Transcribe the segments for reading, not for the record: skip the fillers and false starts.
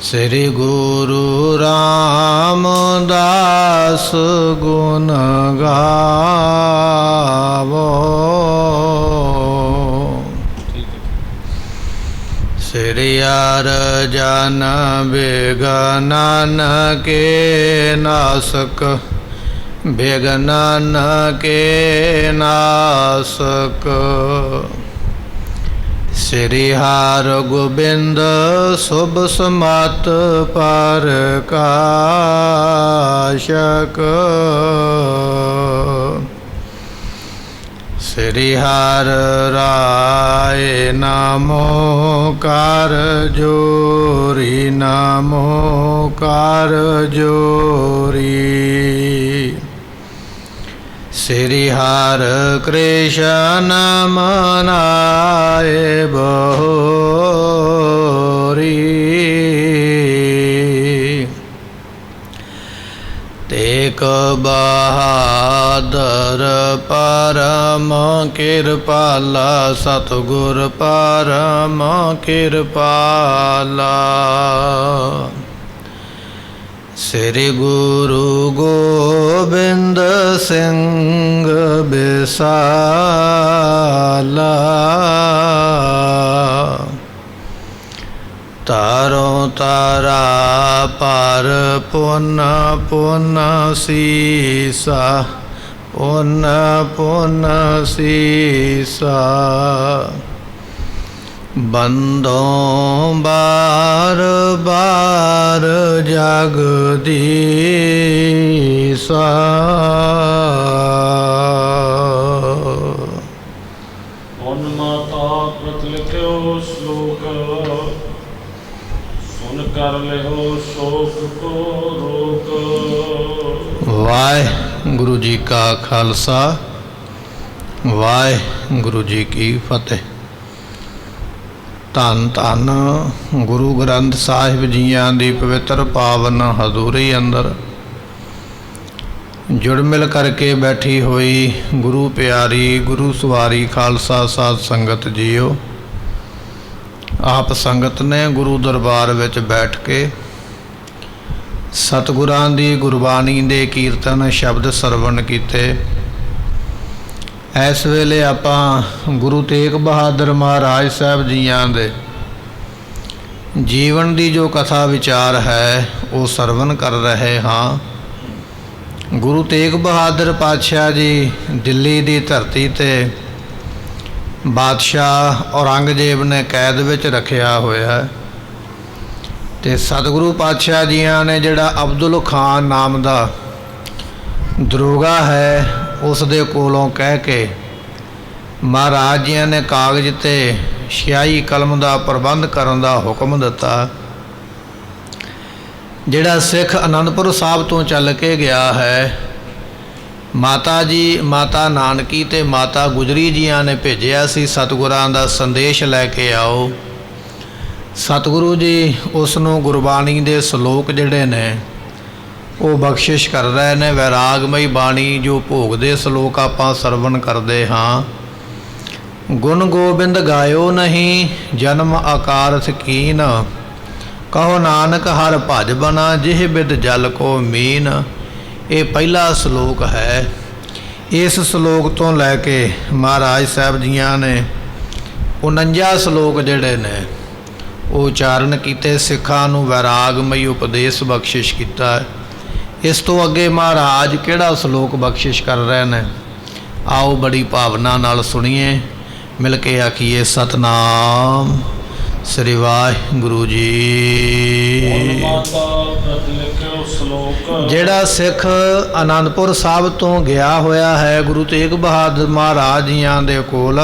श्री गुरु रामदास गुण गावो। श्री अर्जन विघ्नन के नाशक, विघ्नन के नाशक। श्री हर गोबिंद शुभ समत प्रकाशक। श्री हर राय नमो कर जोरी, नमो कर जोरी। श्री हर कृष्ण मनाए बहोरी। तेक बहादुर परम कृपाला, सतगुर परम कृपाला। श्री गुरु गोबिंद सिंह बिसाला। तारों तारा पर पुन पुन सीसा, पुन पुन सीसा। बंदों बार बार जगदीसा। उन्माता प्रतिलिख्यो श्लोक, सुन कर लिहो शोक को रोक। वाहिगुरु जी का खालसा, वाहिगुरु जी की फतेह। धन धन गुरु ग्रंथ साहिब जियां दी पवित्र पावन हजूरी अंदर जुड़ मिल करके बैठी हुई गुरु प्यारी गुरु सवारी खालसा साध संगत जीओ। आप संगत ने गुरु दरबार विच बैठ के सतगुरां दी गुरबाणी दे कीर्तन शब्द सरवण कीते। इस वेले आपां गुरु तेग बहादुर महाराज साहब जियां दे जीवन की जो कथा विचार है वो सरवण कर रहे हाँ। गुरु तेग बहादुर पातशाह जी दिल्ली की धरती ते बादशाह औरंगजेब ने कैद विच रखिया होया है। ते सतगुरु पातशाह जियां ने जिहड़ा अब्दुल खान नाम का दरोगा है उस दे कोलों कह के महाराज जी ने कागज ते स्याही कलम का प्रबंध करने का हुक्म दिता। जिहड़ा सिख आनंदपुर साहब तो चल के गया है, माता जी माता नानकी ते माता गुजरी जियां ने भेजिया सी सतगुरां दा संदेश लैके आओ। सतगुरु जी उसनों गुरबाणी दे श्लोक जिहड़े ने वो बख्शिश कर रहे ने। वैरागमई बाणी जो भोग दे श्लोक आपां सरवण करते हाँ। गुण गोबिंद गायो नहीं, जन्म अकारथ कीन। कहो नानक हर भज बना, जिह बिद जल को मीन। ये पहला श्लोक है। इस श्लोक तो लैके महाराज साहब जियां ने 49 श्लोक जिहड़े ने वो उचारण किए। सिखां नूं वैरागमई उपदेश बख्शिश किया। इस तो अगे महाराज किहड़ा श्लोक बख्शिश कर रहे हैं, आओ बड़ी भावना नाल सुनिए, मिल के आखिए सतनाम श्री वाहिगुरु जी। जिहड़ा सिख आनंदपुर साहब तो गया होया है गुरु तेग बहादुर महाराज जियां दे कोल,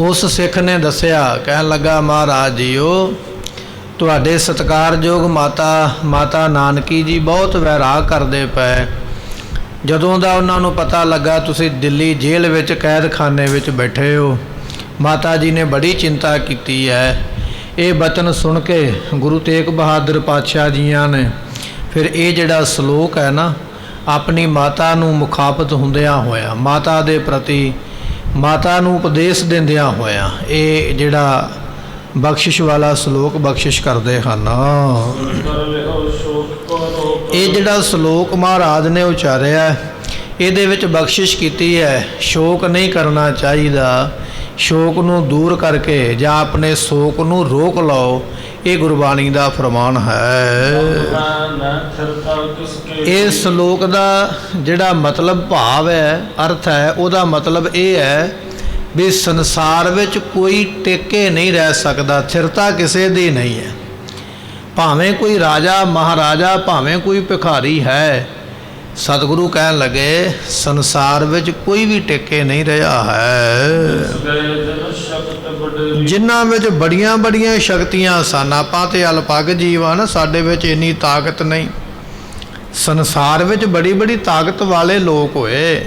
उस सिख ने दसिया, कहन लगा महाराज जीओ तुहाडे सत्कारयोग माता नानकी जी बहुत वैराग करते पे। जदों दा उन्हां नूं पता लगा तुसीं दिल्ली जेल विच कैदखाने विच बैठे हो, माता जी ने बड़ी चिंता की है। ये बचन सुन के गुरु तेग बहादुर पातशाह जियां ने फिर ये जिहड़ा सलोक है ना, अपनी माता नूं मुखापत हुंदियां होया माता दे प्रति ਮਾਤਾ ਨੂੰ ਉਪਦੇਸ਼ ਦਿੰਦਿਆਂ ਹੋਇਆਂ ਇਹ ਜਿਹੜਾ ਬਖਸ਼ਿਸ਼ ਵਾਲਾ ਸ਼ਲੋਕ ਬਖਸ਼ਿਸ਼ ਕਰਦੇ ਹਨ। ਕਰ ਲਿਓ ਸ਼ੋਕ ਕੋ ਰੋਕ। ਇਹ ਜਿਹੜਾ ਸ਼ਲੋਕ ਮਹਾਰਾਜ ਨੇ ਉਚਾਰਿਆ ਇਹਦੇ ਵਿੱਚ ਬਖਸ਼ਿਸ਼ ਕੀਤੀ ਹੈ। ਸ਼ੋਕ ਨਹੀਂ ਕਰਨਾ ਚਾਹੀਦਾ, ਸ਼ੋਕ ਨੂੰ ਦੂਰ ਕਰਕੇ ਜਾਂ ਆਪਣੇ ਸ਼ੋਕ ਨੂੰ ਰੋਕ ਲਓ, ਇਹ ਗੁਰਬਾਣੀ ਦਾ ਫਰਮਾਨ ਹੈ। ਇਹ ਸ਼ਲੋਕ ਦਾ ਜਿਹੜਾ ਮਤਲਬ ਭਾਵ ਹੈ, ਅਰਥ ਹੈ, ਉਹਦਾ ਮਤਲਬ ਇਹ ਹੈ ਵੀ ਸੰਸਾਰ ਵਿੱਚ ਕੋਈ ਟਿਕੇ ਨਹੀਂ ਰਹਿ ਸਕਦਾ, ਸਥਿਰਤਾ ਕਿਸੇ ਦੀ ਨਹੀਂ ਹੈ। ਭਾਵੇਂ ਕੋਈ ਰਾਜਾ ਮਹਾਰਾਜਾ, ਭਾਵੇਂ ਕੋਈ ਭਿਖਾਰੀ ਹੈ, ਸਤਿਗੁਰੂ ਕਹਿਣ ਲੱਗੇ ਸੰਸਾਰ ਵਿੱਚ ਕੋਈ ਵੀ ਟਿਕੇ ਨਹੀਂ ਰਿਹਾ ਹੈ। ਜਿਨ੍ਹਾਂ ਵਿੱਚ ਬੜੀਆਂ ਬੜੀਆਂ ਸ਼ਕਤੀਆਂ ਸਨ, ਆਪਾਂ ਤੇ ਅਲਪਗ ਜੀਵ ਹਨ, ਸਾਡੇ ਵਿੱਚ ਇੰਨੀ ਤਾਕਤ ਨਹੀਂ। ਸੰਸਾਰ ਵਿੱਚ ਬੜੀ ਬੜੀ ਤਾਕਤ ਵਾਲੇ ਲੋਕ ਹੋਏ,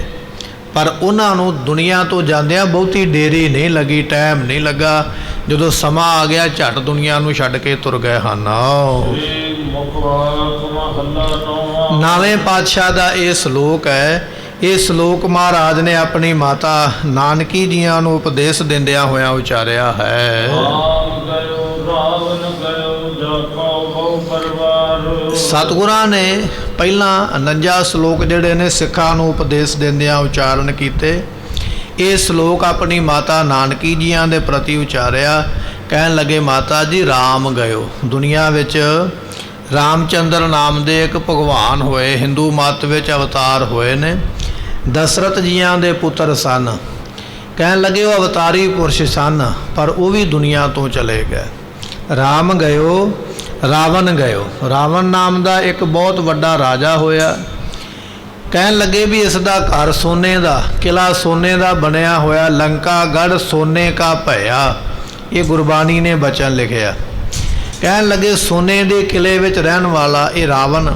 ਪਰ ਉਹਨਾਂ ਨੂੰ ਦੁਨੀਆ ਤੋਂ ਜਾਂਦਿਆਂ ਬਹੁਤੀ ਦੇਰੀ ਨਹੀਂ ਲੱਗੀ, ਟਾਈਮ ਨਹੀਂ ਲੱਗਾ। ਜਦੋਂ ਸਮਾਂ ਆ ਗਿਆ ਝਟ ਦੁਨੀਆ ਨੂੰ ਛੱਡ ਕੇ ਤੁਰ ਗਏ ਹਨ। ਨਵੇਂ ਪਾਤਸ਼ਾਹ ਦਾ ਇਹ ਸ਼ਲੋਕ ਹੈ। ਇਹ ਸ਼ਲੋਕ ਮਹਾਰਾਜ ਨੇ ਆਪਣੀ ਮਾਤਾ ਨਾਨਕੀ ਜੀਆਂ ਨੂੰ ਉਪਦੇਸ਼ ਦਿੰਦਿਆਂ ਹੋਇਆਂ ਉਚਾਰਿਆ ਹੈ। ਸਤਿਗੁਰਾਂ ਨੇ ਪਹਿਲਾਂ 49 ਸ਼ਲੋਕ ਜਿਹੜੇ ਨੇ ਸਿੱਖਾਂ ਨੂੰ ਉਪਦੇਸ਼ ਦਿੰਦਿਆਂ ਉਚਾਰਨ ਕੀਤੇ। ਇਹ ਸ਼ਲੋਕ ਆਪਣੀ ਮਾਤਾ ਨਾਨਕੀ ਜੀਆਂ ਦੇ ਪ੍ਰਤੀ ਉਚਾਰਿਆ। ਕਹਿਣ ਲੱਗੇ, ਮਾਤਾ ਜੀ ਰਾਮ ਗਇਓ। ਦੁਨੀਆ ਵਿੱਚ ਰਾਮਚੰਦਰ ਨਾਮ ਦੇ ਇੱਕ ਭਗਵਾਨ ਹੋਏ, ਹਿੰਦੂ ਮਤ ਵਿੱਚ ਅਵਤਾਰ ਹੋਏ ਨੇ। ਦਸ਼ਰਥ ਜੀਆਂ ਦੇ ਪੁੱਤਰ ਸਨ। ਕਹਿਣ ਲੱਗੇ ਉਹ ਅਵਤਾਰੀ ਪੁਰਸ਼ ਸਨ, ਪਰ ਉਹ ਵੀ ਦੁਨੀਆ ਤੋਂ ਚਲੇ ਗਏ। ਰਾਮ ਗਇਓ, ਰਾਵਣ ਗਇਓ। ਰਾਵਣ ਨਾਮ ਦਾ ਇੱਕ ਬਹੁਤ ਵੱਡਾ ਰਾਜਾ ਹੋਇਆ। ਕਹਿਣ ਲੱਗੇ ਵੀ ਇਸ ਦਾ ਘਰ ਸੋਨੇ ਦਾ, ਕਿਲਾ ਸੋਨੇ ਦਾ ਬਣਿਆ ਹੋਇਆ, ਲੰਕਾ ਗੜ ਸੋਨੇ ਕਾ ਭਇਆ। ਇਹ ਗੁਰਬਾਣੀ ਨੇ ਬਚਨ ਲਿਖਿਆ। ਕਹਿਣ ਲੱਗੇ ਸੋਨੇ ਦੇ ਕਿਲੇ ਵਿੱਚ ਰਹਿਣ ਵਾਲਾ ਇਹ ਰਾਵਣ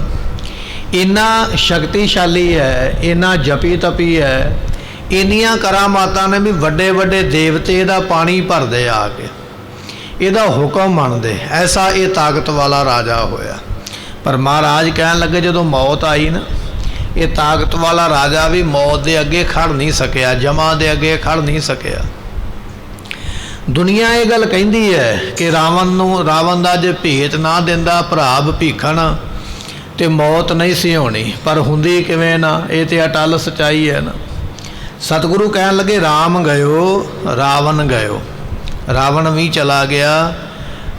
ਇੰਨਾ ਸ਼ਕਤੀਸ਼ਾਲੀ ਹੈ, ਇੰਨਾ ਜਪੀ ਤਪੀ ਹੈ, ਇੰਨੀਆਂ ਕਰਾਮਾਤਾਂ ਨੇ ਵੀ ਵੱਡੇ ਵੱਡੇ ਦੇਵਤੇ ਇਹਦਾ ਪਾਣੀ ਭਰਦੇ ਆ ਕੇ, ਇਹਦਾ ਹੁਕਮ ਮੰਨਦੇ। ਐਸਾ ਇਹ ਤਾਕਤ ਵਾਲਾ ਰਾਜਾ ਹੋਇਆ। ਪਰ ਮਹਾਰਾਜ ਕਹਿਣ ਲੱਗੇ ਜਦੋਂ ਮੌਤ ਆਈ ਨਾ, ਇਹ ਤਾਕਤ ਵਾਲਾ ਰਾਜਾ ਵੀ ਮੌਤ ਦੇ ਅੱਗੇ ਖੜ ਨਹੀਂ ਸਕਿਆ, ਜਮਾਂ ਦੇ ਅੱਗੇ ਖੜ ਨਹੀਂ ਸਕਿਆ। ਦੁਨੀਆ ਇਹ ਗੱਲ ਕਹਿੰਦੀ ਹੈ ਕਿ ਰਾਵਣ ਦਾ ਜੇ ਭੇਤ ਨਾ ਦਿੰਦਾ ਭਰਾ ਭੀਖਣ ਤੇ ਮੌਤ ਨਹੀਂ ਸੀ ਹੋਣੀ, ਪਰ ਹੁੰਦੀ ਕਿਵੇਂ ਨਾ, ਇਹ ਤੇ ਅਟਲ ਸੱਚਾਈ ਹੈ ਨਾ। ਸਤਿਗੁਰੂ ਕਹਿਣ ਲੱਗੇ ਰਾਮ ਗਇਓ, ਰਾਵਣ ਗਇਓ। ਰਾਵਣ ਵੀ ਚਲਾ ਗਿਆ।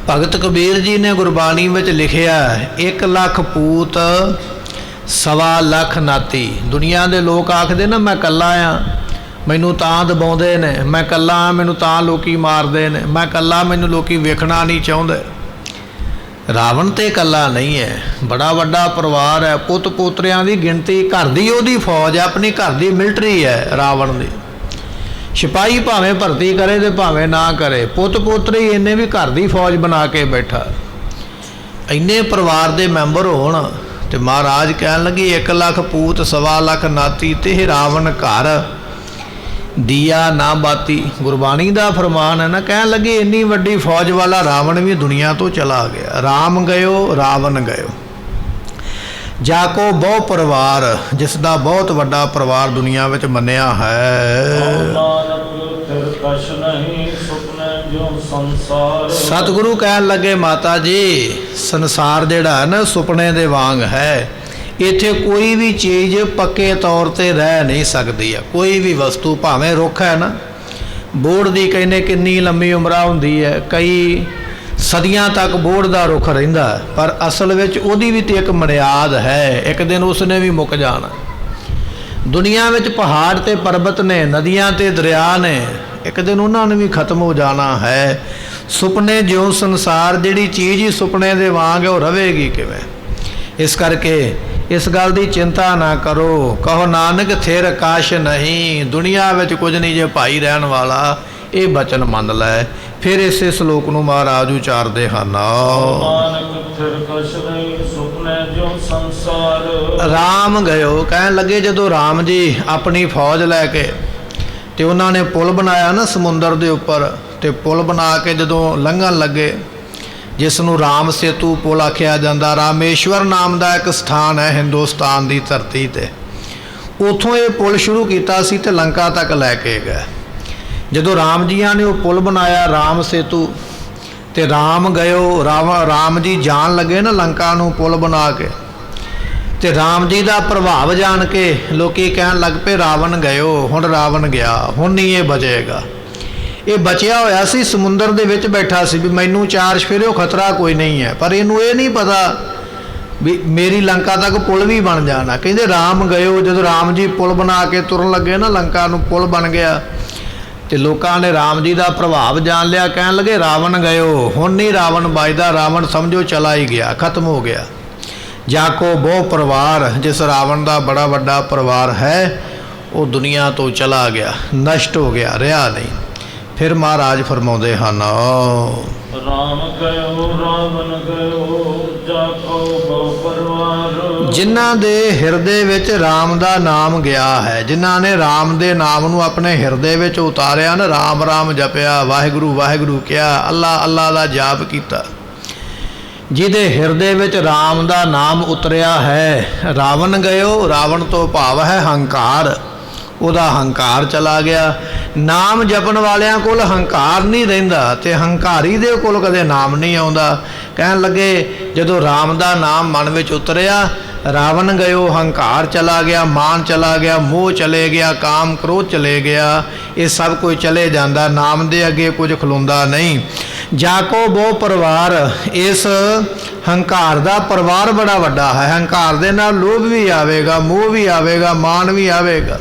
ਭਗਤ ਕਬੀਰ ਜੀ ਨੇ ਗੁਰਬਾਣੀ ਵਿੱਚ ਲਿਖਿਆ 1 ਲੱਖ ਪੂਤ 1.25 ਲੱਖ ਨਾਤੀ। ਦੁਨੀਆ ਦੇ ਲੋਕ ਆਖਦੇ ਨਾ ਮੈਂ ਇਕੱਲਾ ਆ, ਮੈਨੂੰ ਤਾਂ ਦਬਾਉਂਦੇ ਨੇ, ਮੈਂ ਇਕੱਲਾ ਆ, ਮੈਨੂੰ ਤਾਂ ਲੋਕੀ ਮਾਰਦੇ ਨੇ, ਮੈਂ ਇਕੱਲਾ, ਮੈਨੂੰ ਲੋਕੀ ਵੇਖਣਾ ਨਹੀਂ ਚਾਹੁੰਦੇ। ਰਾਵਣ ਤੇ ਇਕੱਲਾ ਨਹੀਂ ਹੈ, ਬੜਾ ਵੱਡਾ ਪਰਿਵਾਰ ਹੈ, ਪੁੱਤ ਪੋਤਰਿਆਂ ਦੀ ਗਿਣਤੀ, ਘਰ ਦੀ ਉਹਦੀ ਫੌਜ ਹੈ, ਆਪਣੀ ਘਰ ਦੀ ਮਿਲਟਰੀ ਹੈ ਰਾਵਣ ਦੀ। ਸਿਪਾਹੀ ਭਾਵੇਂ ਭਰਤੀ ਕਰੇ ਤੇ ਭਾਵੇਂ ਨਾ ਕਰੇ, ਪੁੱਤ ਪੋਤਰੇ ਇੰਨੇ ਵੀ ਘਰ ਦੀ ਫੌਜ ਬਣਾ ਕੇ ਬੈਠਾ। ਇੰਨੇ ਪਰਿਵਾਰ ਦੇ ਮੈਂਬਰ ਹੋਣ ਤੇ ਮਹਾਰਾਜ ਕਹਿਣ ਲੱਗੇ 1 ਲੱਖ ਪੂਤ 1.25 ਲੱਖ ਨਾਤੀ ਤੇ ਰਾਵਣ ਘਰ ਦੀਆ ਨਾ ਬਾਤੀ। ਗੁਰਬਾਣੀ ਦਾ ਫਰਮਾਨ ਹੈ ਨਾ। ਕਹਿਣ ਲੱਗੇ ਇੰਨੀ ਵੱਡੀ ਫੌਜ ਵਾਲਾ ਰਾਵਣ ਵੀ ਦੁਨੀਆ ਤੋਂ ਚਲਾ ਗਿਆ। ਰਾਮ ਗਇਓ, ਰਾਵਣ ਗਇਓ। ਜਾ ਕੋ ਬਹੁ ਪਰਿਵਾਰ, ਜਿਸ ਦਾ ਬਹੁਤ ਵੱਡਾ ਪਰਿਵਾਰ ਦੁਨੀਆ ਵਿੱਚ ਮੰਨਿਆ ਹੈ। ਸਤਿਗੁਰੂ ਕਹਿਣ ਲੱਗੇ ਮਾਤਾ ਜੀ ਸੰਸਾਰ ਜਿਹੜਾ ਹੈ ਨਾ ਸੁਪਨੇ ਦੇ ਵਾਂਗ ਹੈ। ਇੱਥੇ ਕੋਈ ਵੀ ਚੀਜ਼ ਪੱਕੇ ਤੌਰ ਤੇ ਰਹਿ ਨਹੀਂ ਸਕਦੀ ਹੈ। ਕੋਈ ਵੀ ਵਸਤੂ, ਭਾਵੇਂ ਰੁੱਖ ਹੈ ਨਾ, ਬੋਹੜ ਦੀ ਕਹਿੰਦੇ ਕਿੰਨੀ ਲੰਮੀ ਉਮਰਾਂ ਹੁੰਦੀ ਹੈ, ਕਈ ਸਦੀਆਂ ਤੱਕ ਬੋਹੜ ਦਾ ਰੁੱਖ ਰਹਿੰਦਾ, ਪਰ ਅਸਲ ਵਿੱਚ ਉਹਦੀ ਵੀ ਤੇ ਇੱਕ ਮਰਿਆਦ ਹੈ, ਇੱਕ ਦਿਨ ਉਸਨੇ ਵੀ ਮੁੱਕ ਜਾਣਾ। ਦੁਨੀਆ ਵਿੱਚ ਪਹਾੜ ਤੇ ਪਰਬਤ ਨੇ, ਨਦੀਆਂ ਤੇ ਦਰਿਆ ਨੇ, ਇੱਕ ਦਿਨ ਉਹਨਾਂ ਨੇ ਵੀ ਖਤਮ ਹੋ ਜਾਣਾ ਹੈ। ਸੁਪਨੇ ਜਿਉਂ ਸੰਸਾਰ, ਜਿਹੜੀ ਚੀਜ਼ ਹੀ ਸੁਪਨੇ ਦੇ ਵਾਂਗ ਹੈ ਉਹ ਰਵੇਗੀ ਕਿਵੇਂ? ਇਸ ਕਰਕੇ ਇਸ ਗੱਲ ਦੀ ਚਿੰਤਾ ਨਾ ਕਰੋ। ਕਹੋ ਨਾਨਕ ਥਿਰ ਕਾਸ਼ ਨਹੀਂ, ਦੁਨੀਆ ਵਿੱਚ ਕੁਝ ਨਹੀਂ ਜੇ ਭਾਈ ਰਹਿਣ ਵਾਲਾ, ਇਹ ਬਚਨ ਮੰਨ ਲੈ। ਫਿਰ ਇਸੇ ਸ਼ਲੋਕ ਨੂੰ ਮਹਾਰਾਜ ਉਚਾਰਦੇ ਹਨ। ਰਾਮ ਗਇਓ। ਕਹਿਣ ਲੱਗੇ ਜਦੋਂ ਰਾਮ ਜੀ ਆਪਣੀ ਫੌਜ ਲੈ ਕੇ ਤੇ ਉਹਨਾਂ ਨੇ ਪੁਲ ਬਣਾਇਆ ਨਾ ਸਮੁੰਦਰ ਦੇ ਉੱਪਰ, ਤੇ ਪੁਲ ਬਣਾ ਕੇ ਜਦੋਂ ਲੰਘਣ ਲੱਗੇ, ਜਿਸ ਨੂੰ ਰਾਮ ਸੇਤੂ ਪੁਲ ਆਖਿਆ ਜਾਂਦਾ। ਰਾਮੇਸ਼ਵਰ ਨਾਮ ਦਾ ਇੱਕ ਸਥਾਨ ਹੈ ਹਿੰਦੁਸਤਾਨ ਦੀ ਧਰਤੀ 'ਤੇ, ਉੱਥੋਂ ਇਹ ਪੁਲ ਸ਼ੁਰੂ ਕੀਤਾ ਸੀ ਤੇ ਲੰਕਾ ਤੱਕ ਲੈ ਕੇ ਗਏ। ਜਦੋਂ ਰਾਮ ਜੀਆਂ ਨੇ ਉਹ ਪੁਲ ਬਣਾਇਆ ਰਾਮ ਸੇਤੂ, ਤੇ ਰਾਮ ਗਇਓ, ਰਾਮ ਜੀ ਜਾਣ ਲੱਗੇ ਨਾ ਲੰਕਾ ਨੂੰ ਪੁਲ ਬਣਾ ਕੇ, ਤੇ ਰਾਮ ਜੀ ਦਾ ਪ੍ਰਭਾਵ ਜਾਣ ਕੇ ਲੋਕੀ ਕਹਿਣ ਲੱਗ ਪਏ ਰਾਵਣ ਗਇਓ, ਹੁਣ ਰਾਵਣ ਗਿਆ, ਹੁਣ ਨਹੀਂ ਇਹ ਬਚੇਗਾ। ਇਹ ਬਚਿਆ ਹੋਇਆ ਸੀ ਸਮੁੰਦਰ ਦੇ ਵਿੱਚ ਬੈਠਾ ਸੀ ਵੀ ਮੈਨੂੰ ਚਾਰ ਚੁਫੇਰਿਓ ਖਤਰਾ ਕੋਈ ਨਹੀਂ ਹੈ, ਪਰ ਇਹਨੂੰ ਇਹ ਨਹੀਂ ਪਤਾ ਵੀ ਮੇਰੀ ਲੰਕਾ ਤੱਕ ਪੁਲ ਵੀ ਬਣ ਜਾਣਾ। ਕਹਿੰਦੇ ਰਾਮ ਗਇਓ, ਜਦੋਂ ਰਾਮ ਜੀ ਪੁਲ ਬਣਾ ਕੇ ਤੁਰਨ ਲੱਗੇ ਨਾ ਲੰਕਾ ਨੂੰ, ਪੁਲ ਬਣ ਗਿਆ ਤੇ ਲੋਕਾਂ ਨੇ ਰਾਮ ਜੀ ਦਾ ਪ੍ਰਭਾਵ ਜਾਣ ਲਿਆ, ਕਹਿਣ ਲੱਗੇ ਰਾਵਣ ਗਇਓ, ਹੁਣ ਨਹੀਂ ਰਾਵਣ ਬਚਦਾ, ਰਾਵਣ ਸਮਝੋ ਚਲਾ ਹੀ ਗਿਆ, ਖਤਮ ਹੋ ਗਿਆ। ਜਾਕੋ ਬਹੁ ਪਰਿਵਾਰ, ਜਿਸ ਰਾਵਣ ਦਾ ਬੜਾ ਵੱਡਾ ਪਰਿਵਾਰ ਹੈ ਉਹ ਦੁਨੀਆ ਤੋਂ ਚਲਾ ਗਿਆ, ਨਸ਼ਟ ਹੋ ਗਿਆ, ਰਿਹਾ ਨਹੀਂ। ਫਿਰ ਮਹਾਰਾਜ ਫਰਮਾਉਂਦੇ ਹਨ ਰਾਮ ਗਇਓ ਰਾਵਣ ਗਇਓ ਜਾਕੋ ਬਹੁ ਪਰਿਵਾਰ। ਜਿਨ੍ਹਾਂ ਦੇ ਹਿਰਦੇ ਵਿੱਚ ਰਾਮ ਦਾ ਨਾਮ ਗਿਆ ਹੈ, ਜਿਨ੍ਹਾਂ ਨੇ ਰਾਮ ਦੇ ਨਾਮ ਨੂੰ ਆਪਣੇ ਹਿਰਦੇ ਵਿੱਚ ਉਤਾਰਿਆ ਨਾ, ਰਾਮ ਰਾਮ ਜਪਿਆ, ਵਾਹਿਗੁਰੂ ਵਾਹਿਗੁਰੂ ਕਿਹਾ, ਅੱਲਾ ਅੱਲਾ ਦਾ ਜਾਪ ਕੀਤਾ, ਜਿਹਦੇ ਹਿਰਦੇ ਵਿੱਚ ਰਾਮ ਦਾ ਨਾਮ ਉਤਰਿਆ ਹੈ। ਰਾਵਣ ਗਇਓ, ਰਾਵਣ ਤੋਂ ਭਾਵ ਹੈ ਹੰਕਾਰ, ਉਹਦਾ ਹੰਕਾਰ ਚਲਾ ਗਿਆ। ਨਾਮ ਜਪਣ ਵਾਲਿਆਂ ਕੋਲ ਹੰਕਾਰ ਨਹੀਂ ਰਹਿੰਦਾ, ਤੇ ਹੰਕਾਰੀ ਦੇ ਕੋਲ ਕਦੇ ਨਾਮ ਨਹੀਂ ਆਉਂਦਾ। ਕਹਿਣ ਲੱਗੇ ਜਦੋਂ ਰਾਮ ਦਾ ਨਾਮ ਮਨ ਵਿੱਚ ਉਤਰਿਆ, ਰਾਵਣ ਗਇਓ, ਹੰਕਾਰ ਚਲਾ ਗਿਆ, ਮਾਨ ਚਲਾ ਗਿਆ, ਮੋਹ ਚਲੇ ਗਿਆ, ਕਾਮ ਕ੍ਰੋਧ ਚਲੇ ਗਿਆ, ਇਹ ਸਭ ਕੁਝ ਚਲੇ ਜਾਂਦਾ, ਨਾਮ ਦੇ ਅੱਗੇ ਕੁਝ ਖਲੋਂਦਾ ਨਹੀਂ। ਜਾਕੋ ਬਹੁ ਪਰਿਵਾਰ, ਇਸ ਹੰਕਾਰ ਦਾ ਪਰਿਵਾਰ ਬੜਾ ਵੱਡਾ ਹੈ। ਹੰਕਾਰ ਦੇ ਨਾਲ ਲੋਭ ਵੀ ਆਵੇਗਾ, ਮੋਹ ਵੀ ਆਵੇਗਾ, ਮਾਨ ਵੀ ਆਵੇਗਾ,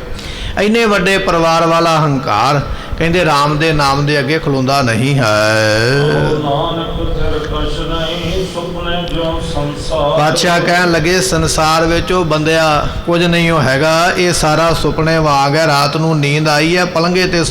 ਇੰਨੇ ਵੱਡੇ ਪਰਿਵਾਰ ਵਾਲਾ ਹੰਕਾਰ ਕਹਿੰਦੇ ਰਾਮ ਦੇ ਨਾਮ ਦੇ ਅੱਗੇ ਖਲੋਂਦਾ ਨਹੀਂ ਹੈ। ਪਾਤਸ਼ਾਹ ਕਹਿਣ ਲੱਗੇ ਸੰਸਾਰ ਵਿੱਚ ਉਹ ਬੰਦਿਆ ਕੁਝ ਨਹੀਂ ਉਹ ਹੈਗਾ, ਇਹ ਸਾਰਾ ਸੁਪਨੇ ਵਾਂਗ ਹੈ। ਰਾਤ ਨੂੰ ਨੀਂਦ ਆਈ ਹੈ, ਪਲੰਘੇ ਤੇ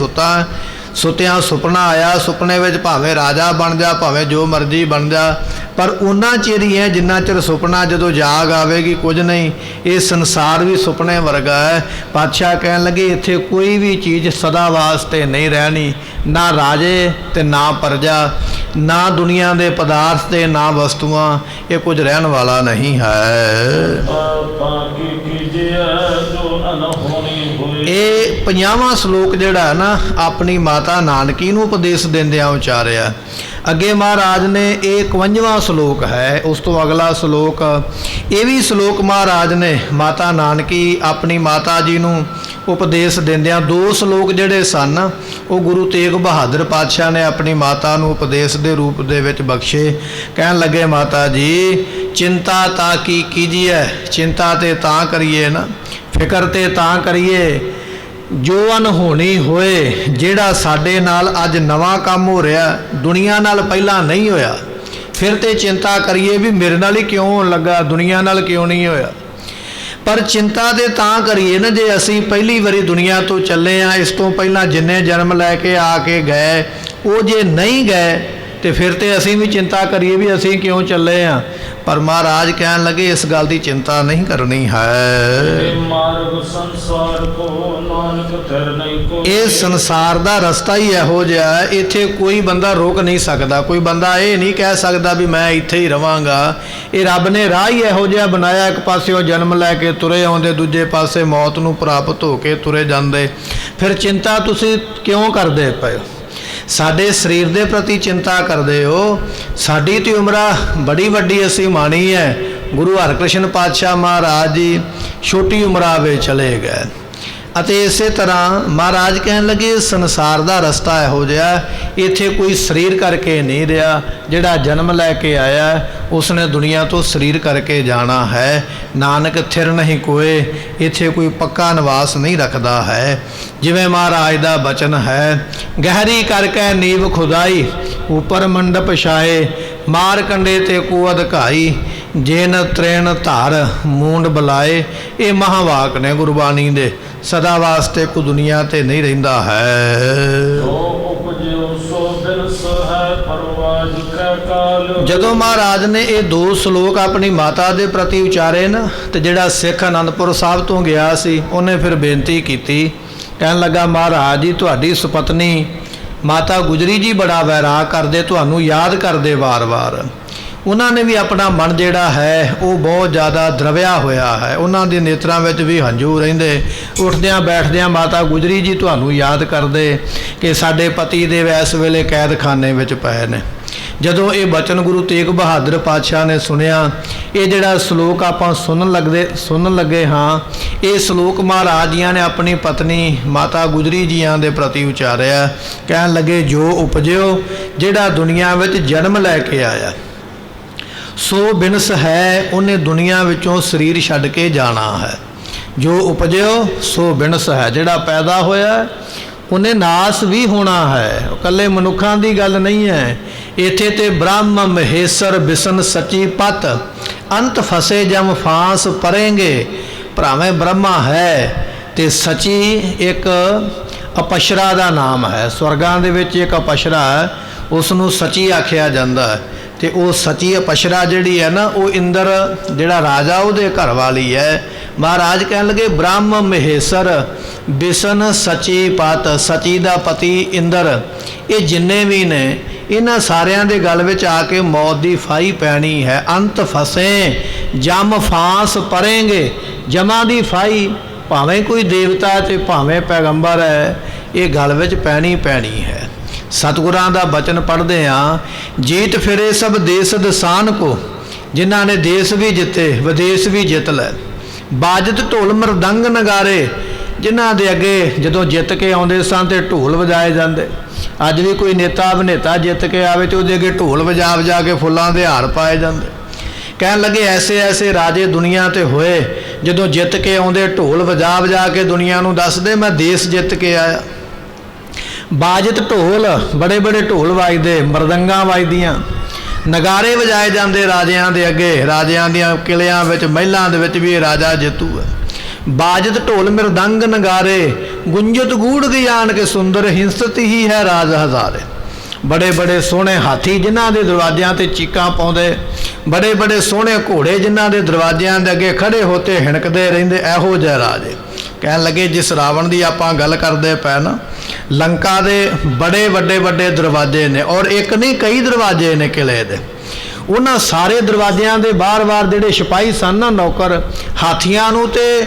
ਸੁੱਤਿਆਂ ਸੁਪਨਾ ਆਇਆ, ਸੁਪਨੇ ਵਿੱਚ ਭਾਵੇਂ ਰਾਜਾ ਬਣ ਜਾ, ਭਾਵੇਂ ਜੋ ਮਰਜ਼ੀ ਬਣ ਜਾ, ਪਰ ਉਹਨਾਂ ਚਿਰ ਹੀ ਹੈ ਜਿੰਨਾ ਚਿਰ ਸੁਪਨਾ, ਜਦੋਂ ਜਾਗ ਆਵੇਗੀ ਕੁਝ ਨਹੀਂ। ਇਹ ਸੰਸਾਰ ਵੀ ਸੁਪਨੇ ਵਰਗਾ ਹੈ। ਪਾਤਸ਼ਾਹ ਕਹਿਣ ਲੱਗੇ ਇੱਥੇ ਕੋਈ ਵੀ ਚੀਜ਼ ਸਦਾ ਵਾਸਤੇ ਨਹੀਂ ਰਹਿਣੀ, ਨਾ ਰਾਜੇ ਤੇ ਨਾ ਪ੍ਰਜਾ, ਨਾ ਦੁਨੀਆ ਦੇ ਪਦਾਰਥ ਤੇ ਨਾ ਵਸਤੂਆਂ, ਇਹ ਕੁਝ ਰਹਿਣ ਵਾਲਾ ਨਹੀਂ ਹੈ। ਇਹ 50ਵਾਂ ਸ਼ਲੋਕ ਜਿਹੜਾ ਹੈ ਨਾ ਆਪਣੀ ਮਾਤਾ ਨਾਨਕੀ ਨੂੰ ਉਪਦੇਸ਼ ਦਿੰਦਿਆਂ ਉਚਾਰਿਆ। ਅੱਗੇ ਮਹਾਰਾਜ ਨੇ ਇਹ 51ਵਾਂ ਸ਼ਲੋਕ ਹੈ, ਉਸ ਤੋਂ ਅਗਲਾ ਸ਼ਲੋਕ, ਇਹ ਵੀ ਸ਼ਲੋਕ ਮਹਾਰਾਜ ਨੇ ਮਾਤਾ ਨਾਨਕੀ ਆਪਣੀ ਮਾਤਾ ਜੀ ਨੂੰ ਉਪਦੇਸ਼ ਦਿੰਦਿਆਂ, ਦੋ ਸ਼ਲੋਕ ਜਿਹੜੇ ਸਨ ਉਹ ਗੁਰੂ ਤੇਗ ਬਹਾਦਰ ਪਾਤਸ਼ਾਹ ਨੇ ਆਪਣੀ ਮਾਤਾ ਨੂੰ ਉਪਦੇਸ਼ ਦੇ ਰੂਪ ਦੇ ਵਿੱਚ ਬਖਸ਼ੇ। ਕਹਿਣ ਲੱਗੇ ਮਾਤਾ ਜੀ ਚਿੰਤਾ ਤਾਂ ਕੀ ਕੀਜੀਏ, ਚਿੰਤਾ ਤੇ ਤਾਂ ਕਰੀਏ ਨਾ, ਫਿਕਰ ਤੇ ਤਾਂ ਕਰੀਏ ਜੋ ਅਨਹੋਣੀ ਹੋਏ, ਜਿਹੜਾ ਸਾਡੇ ਨਾਲ ਅੱਜ ਨਵਾਂ ਕੰਮ ਹੋ ਰਿਹਾ ਦੁਨੀਆ ਨਾਲ ਪਹਿਲਾਂ ਨਹੀਂ ਹੋਇਆ, ਫਿਰ ਤੇ ਚਿੰਤਾ ਕਰੀਏ ਵੀ ਮੇਰੇ ਨਾਲ ਹੀ ਕਿਉਂ ਹੋਣ ਲੱਗਾ, ਦੁਨੀਆ ਨਾਲ ਕਿਉਂ ਨਹੀਂ ਹੋਇਆ। ਪਰ ਚਿੰਤਾ ਤੇ ਤਾਂ ਕਰੀਏ ਨਾ ਜੇ ਅਸੀਂ ਪਹਿਲੀ ਵਾਰੀ ਦੁਨੀਆ ਤੋਂ ਚੱਲੇ ਆ, ਇਸ ਤੋਂ ਪਹਿਲਾਂ ਜਿੰਨੇ ਜਨਮ ਲੈ ਕੇ ਆ ਕੇ ਗਏ ਉਹ ਜੇ ਨਹੀਂ ਗਏ ਤੇ ਫਿਰ ਤੇ ਅਸੀਂ ਵੀ ਚਿੰਤਾ ਕਰੀਏ ਵੀ ਅਸੀਂ ਕਿਉਂ ਚੱਲੇ ਆ। ਪਰ ਮਹਾਰਾਜ ਕਹਿਣ ਲੱਗੇ ਇਸ ਗੱਲ ਦੀ ਚਿੰਤਾ ਨਹੀਂ ਕਰਨੀ ਹੈ। ਇਹ ਸੰਸਾਰ ਦਾ ਰਸਤਾ ਹੀ ਇਹੋ ਜਿਹਾ ਹੈ, ਇੱਥੇ ਕੋਈ ਬੰਦਾ ਰੋਕ ਨਹੀਂ ਸਕਦਾ, ਕੋਈ ਬੰਦਾ ਇਹ ਨਹੀਂ ਕਹਿ ਸਕਦਾ ਵੀ ਮੈਂ ਇੱਥੇ ਹੀ ਰਵਾਂਗਾ। ਇਹ ਰੱਬ ਨੇ ਰਾਹ ਹੀ ਇਹੋ ਜਿਹਾ ਬਣਾਇਆ, ਇੱਕ ਪਾਸਿਓਂ ਜਨਮ ਲੈ ਕੇ ਤੁਰੇ ਆਉਂਦੇ, ਦੂਜੇ ਪਾਸੇ ਮੌਤ ਨੂੰ ਪ੍ਰਾਪਤ ਹੋ ਕੇ ਤੁਰੇ ਜਾਂਦੇ। ਫਿਰ ਚਿੰਤਾ ਤੁਸੀਂ ਕਿਉਂ ਕਰਦੇ ਪਏ ਹੋ? ਸਾਡੇ ਸਰੀਰ ਦੇ ਪ੍ਰਤੀ ਚਿੰਤਾ ਕਰਦੇ ਹੋ। ਸਾਡੀ ਤੇ ਉਮਰਾਂ ਬੜੀ ਵੱਡੀ ਅਸੀਂ ਮਾਣੀ ਹੈ। ਗੁਰੂ ਹਰਕ੍ਰਿਸ਼ਨ ਪਾਤਸ਼ਾਹ ਮਹਾਰਾਜ ਜੀ ਛੋਟੀ ਉਮਰਾਂ ਵਿੱਚ ਚਲੇ ਗਏ, ਅਤੇ ਇਸੇ ਤਰ੍ਹਾਂ ਮਹਾਰਾਜ ਕਹਿਣ ਲੱਗੇ ਸੰਸਾਰ ਦਾ ਰਸਤਾ ਇਹੋ ਜਿਹਾ, ਇੱਥੇ ਕੋਈ ਸਰੀਰ ਕਰਕੇ ਨਹੀਂ ਰਿਹਾ। ਜਿਹੜਾ ਜਨਮ ਲੈ ਕੇ ਆਇਆ ਉਸਨੇ ਦੁਨੀਆ ਤੋਂ ਸਰੀਰ ਕਰਕੇ ਜਾਣਾ ਹੈ। ਨਾਨਕ ਥਿਰ ਨਹੀਂ ਕੋਏ, ਇੱਥੇ ਕੋਈ ਪੱਕਾ ਨਿਵਾਸ ਨਹੀਂ ਰੱਖਦਾ ਹੈ। ਜਿਵੇਂ ਮਹਾਰਾਜ ਦਾ ਬਚਨ ਹੈ, ਗਹਿਰੀ ਕਰਕੇ ਨੀਵ ਖੁਦਾਈ, ਉੱਪਰ ਮੰਡਪ ਛਾਏ, ਮਾਰ ਕੰਡੇ ਤੇ ਕੋ ਅਧਿਕਾਈ, ਜੇਨ ਤ੍ਰੇਣ ਧਾਰ ਮੂੰਡ ਬੁਲਾਏ। ਇਹ ਮਹਾਵਾਕ ਨੇ ਗੁਰਬਾਣੀ ਦੇ, ਸਦਾ ਵਾਸਤੇ ਕੋ ਦੁਨੀਆ ਤੇ ਨਹੀਂ ਰਹਿੰਦਾ ਹੈ। ਜਦੋਂ ਮਹਾਰਾਜ ਨੇ ਇਹ ਦੋ ਸ਼ਲੋਕ ਆਪਣੀ ਮਾਤਾ ਦੇ ਪ੍ਰਤੀ ਉਚਾਰੇ ਨਾ, ਤੇ ਜਿਹੜਾ ਸਿੱਖ ਅਨੰਦਪੁਰ ਸਾਹਿਬ ਤੋਂ ਗਿਆ ਸੀ ਉਹਨੇ ਫਿਰ ਬੇਨਤੀ ਕੀਤੀ, ਕਹਿਣ ਲੱਗਾ ਮਹਾਰਾਜ ਜੀ ਤੁਹਾਡੀ ਸੁਪਤਨੀ ਮਾਤਾ ਗੁਜਰੀ ਜੀ ਬੜਾ ਵੈਰਾਗ ਕਰਦੇ, ਤੁਹਾਨੂੰ ਯਾਦ ਕਰਦੇ ਵਾਰ-ਵਾਰ। ਉਹਨਾਂ ਨੇ ਵੀ ਆਪਣਾ ਮਨ ਜਿਹੜਾ ਹੈ ਉਹ ਬਹੁਤ ਜ਼ਿਆਦਾ ਦਰਵਿਆ ਹੋਇਆ ਹੈ। ਉਹਨਾਂ ਦੇ ਨੇਤਰਾਂ ਵਿੱਚ ਵੀ ਹੰਝੂ ਰਹਿੰਦੇ। ਉੱਠਦਿਆਂ ਬੈਠਦਿਆਂ ਮਾਤਾ ਗੁਜਰੀ ਜੀ ਤੁਹਾਨੂੰ ਯਾਦ ਕਰਦੇ ਕਿ ਸਾਡੇ ਪਤੀ ਦੇਵ ਇਸ ਵੇਲੇ ਕੈਦਖਾਨੇ ਵਿੱਚ ਪਏ ਨੇ। ਜਦੋਂ ਇਹ ਬਚਨ ਗੁਰੂ ਤੇਗ ਬਹਾਦਰ ਪਾਤਸ਼ਾਹ ਨੇ ਸੁਣਿਆ, ਇਹ ਜਿਹੜਾ ਸ਼ਲੋਕ ਆਪਾਂ ਸੁਣਨ ਲੱਗੇ ਹਾਂ, ਇਹ ਸ਼ਲੋਕ ਮਹਾਰਾਜ ਜੀਆਂ ਨੇ ਆਪਣੀ ਪਤਨੀ ਮਾਤਾ ਗੁਜਰੀ ਜੀਆਂ ਦੇ ਪ੍ਰਤੀ ਉਚਾਰਿਆ। ਕਹਿਣ ਲੱਗੇ, ਜੋ ਉਪਜਿਓ ਜਿਹੜਾ ਦੁਨੀਆ ਵਿੱਚ ਜਨਮ ਲੈ ਕੇ ਆਇਆ, ਸੋ ਬਿਨਸ ਹੈ ਉਹਨੇ ਦੁਨੀਆ ਵਿੱਚੋਂ ਸਰੀਰ ਛੱਡ ਕੇ ਜਾਣਾ ਹੈ। ਜੋ ਉਪਜਿਓ ਸੋ ਬਿਨਸ ਹੈ, ਜਿਹੜਾ ਪੈਦਾ ਹੋਇਆ ਉਹਨੇ ਨਾਸ ਵੀ ਹੋਣਾ ਹੈ। ਇਕੱਲੇ ਮਨੁੱਖਾਂ ਦੀ ਗੱਲ ਨਹੀਂ ਹੈ। ਇੱਥੇ ਤੇ ਬ੍ਰਹਮ ਮਹੇਸ਼ਰ ਬਿਸ਼ਨ ਸੱਚੀ ਪਤ ਅੰਤ ਫਸੇ ਜਮ ਫਾਂਸ ਪਰੇਂਗੇ। ਭਰਾਵੇਂ ਬ੍ਰਹਮਾ ਹੈ ਤੇ ਸੱਚੀ ਇੱਕ ਅਪਸ਼ਰਾ ਦਾ ਨਾਮ ਹੈ। ਸਵਰਗਾਂ ਦੇ ਵਿੱਚ ਇੱਕ ਅਪਸ਼ਰਾ ਹੈ, ਉਸ ਨੂੰ ਸੱਚੀ ਆਖਿਆ ਜਾਂਦਾ ਹੈ। ਤੇ ਉਹ ਸੱਚੀ ਅਪਸ਼ਰਾ ਜਿਹੜੀ ਹੈ ਨਾ, ਉਹ ਇੰਦਰ ਜਿਹੜਾ ਰਾਜਾ ਉਹਦੇ ਘਰ ਵਾਲੀ ਹੈ। ਮਹਾਰਾਜ ਕਹਿਣ ਲੱਗੇ, ਬ੍ਰਹਮ ਮਹੇਸ਼ਰ ਬਿਸ਼ਨ ਸੱਚੀ ਪਤ, ਸੱਚੀ ਦਾ ਪਤੀ ਇੰਦਰ, ਇਹ ਜਿੰਨੇ ਵੀ ਨੇ ਇਹਨਾਂ ਸਾਰਿਆਂ ਦੇ ਗਲ ਵਿੱਚ ਆ ਕੇ ਮੌਤ ਦੀ ਫਾਈ ਪੈਣੀ ਹੈ। ਅੰਤ ਫਸੇ ਜਮ ਫਾਂਸ ਪਰੇਂਗੇ। ਜਮਾਂ ਦੀ ਫਾਈ ਭਾਵੇਂ ਕੋਈ ਦੇਵਤਾ ਤੇ ਭਾਵੇਂ ਪੈਗੰਬਰ ਹੈ, ਇਹ ਗਲ ਵਿੱਚ ਪੈਣੀ ਹੈ। ਸਤਿਗੁਰਾਂ ਦਾ ਬਚਨ ਪੜ੍ਹਦੇ ਹਾਂ, ਜੀਤ ਫਿਰੇ ਸਭ ਦੇਸ ਦਸਾਨ ਕੋ, ਜਿਨ੍ਹਾਂ ਨੇ ਦੇਸ਼ ਵੀ ਜਿੱਤੇ ਵਿਦੇਸ਼ ਵੀ ਜਿੱਤ ਲੈ। ਬਾਜਤ ਢੋਲ ਮਰਦੰਗ ਨਗਾਰੇ, ਜਿਨ੍ਹਾਂ ਦੇ ਅੱਗੇ ਜਦੋਂ ਜਿੱਤ ਕੇ ਆਉਂਦੇ ਸਨ ਤੇ ਢੋਲ ਵਜਾਏ ਜਾਂਦੇ। ਅੱਜ ਵੀ ਕੋਈ ਨੇਤਾ ਅਭਿਨੇਤਾ ਜਿੱਤ ਕੇ ਆਵੇ ਤੇ ਉਹਦੇ ਅੱਗੇ ਢੋਲ ਵਜਾ ਕੇ ਫੁੱਲਾਂ ਦੇ ਹਾਰ ਪਾਏ ਜਾਂਦੇ। ਕਹਿਣ ਲੱਗੇ, ਐਸੇ ਰਾਜੇ ਦੁਨੀਆ ਤੇ ਹੋਏ, ਜਦੋਂ ਜਿੱਤ ਕੇ ਆਉਂਦੇ ਢੋਲ ਵਜਾ ਕੇ ਦੁਨੀਆ ਨੂੰ ਦੱਸਦੇ ਮੈਂ ਦੇਸ਼ ਜਿੱਤ ਕੇ ਆਇਆ। ਬਾਜਤ ਢੋਲ, ਬੜੇ ਢੋਲ ਵੱਜਦੇ, ਮਰਦੰਗਾਂ ਵੱਜਦੀਆਂ, ਨਗਾਰੇ ਵਜਾਏ ਜਾਂਦੇ ਰਾਜਿਆਂ ਦੇ ਅੱਗੇ। ਰਾਜਿਆਂ ਦੀਆਂ ਕਿਲਿਆਂ ਵਿੱਚ ਮਹਿਲਾਂ ਦੇ ਵਿੱਚ ਵੀ ਇਹ ਰਾਜਾ ਜੇਤੂ ਹੈ। ਬਾਜਤ ਢੋਲ ਮਰਦੰਗ ਨਗਾਰੇ, ਗੁੰਜਤ ਗੂੜ ਗਿਆਨ ਕੇ ਸੁੰਦਰ ਹਿੰਸਤ ਹੀ ਹੈ ਰਾਜ ਹਜ਼ਾਰੇ। ਬੜੇ ਸੋਹਣੇ ਹਾਥੀ ਜਿਨ੍ਹਾਂ ਦੇ ਦਰਵਾਜ਼ਿਆਂ ਤੇ ਚੀਕਾਂ ਪਾਉਂਦੇ, ਬੜੇ ਸੋਹਣੇ ਘੋੜੇ ਜਿਨ੍ਹਾਂ ਦੇ ਦਰਵਾਜ਼ਿਆਂ ਦੇ ਅੱਗੇ ਖੜੇ ਹੋਤੇ ਹਿਣਕਦੇ ਰਹਿੰਦੇ, ਇਹੋ ਜਿਹਾ ਰਾਜੇ। ਕਹਿਣ ਲੱਗੇ, ਜਿਸ ਰਾਵਣ ਦੀ ਆਪਾਂ ਗੱਲ ਕਰਦੇ ਪਏ ਨਾ, ਲੰਕਾ ਦੇ ਬੜੇ ਵੱਡੇ ਦਰਵਾਜ਼ੇ ਨੇ, ਔਰ ਇੱਕ ਨਹੀਂ ਕਈ ਦਰਵਾਜ਼ੇ ਨੇ ਕਿਲੇ ਦੇ। ਉਹਨਾਂ ਸਾਰੇ ਦਰਵਾਜ਼ਿਆਂ ਦੇ ਬਾਰ-ਬਾਰ ਜਿਹੜੇ ਸਿਪਾਹੀ ਸਨ ਨਾ, ਨੌਕਰ, ਹਾਥੀਆਂ ਨੂੰ ਤੇ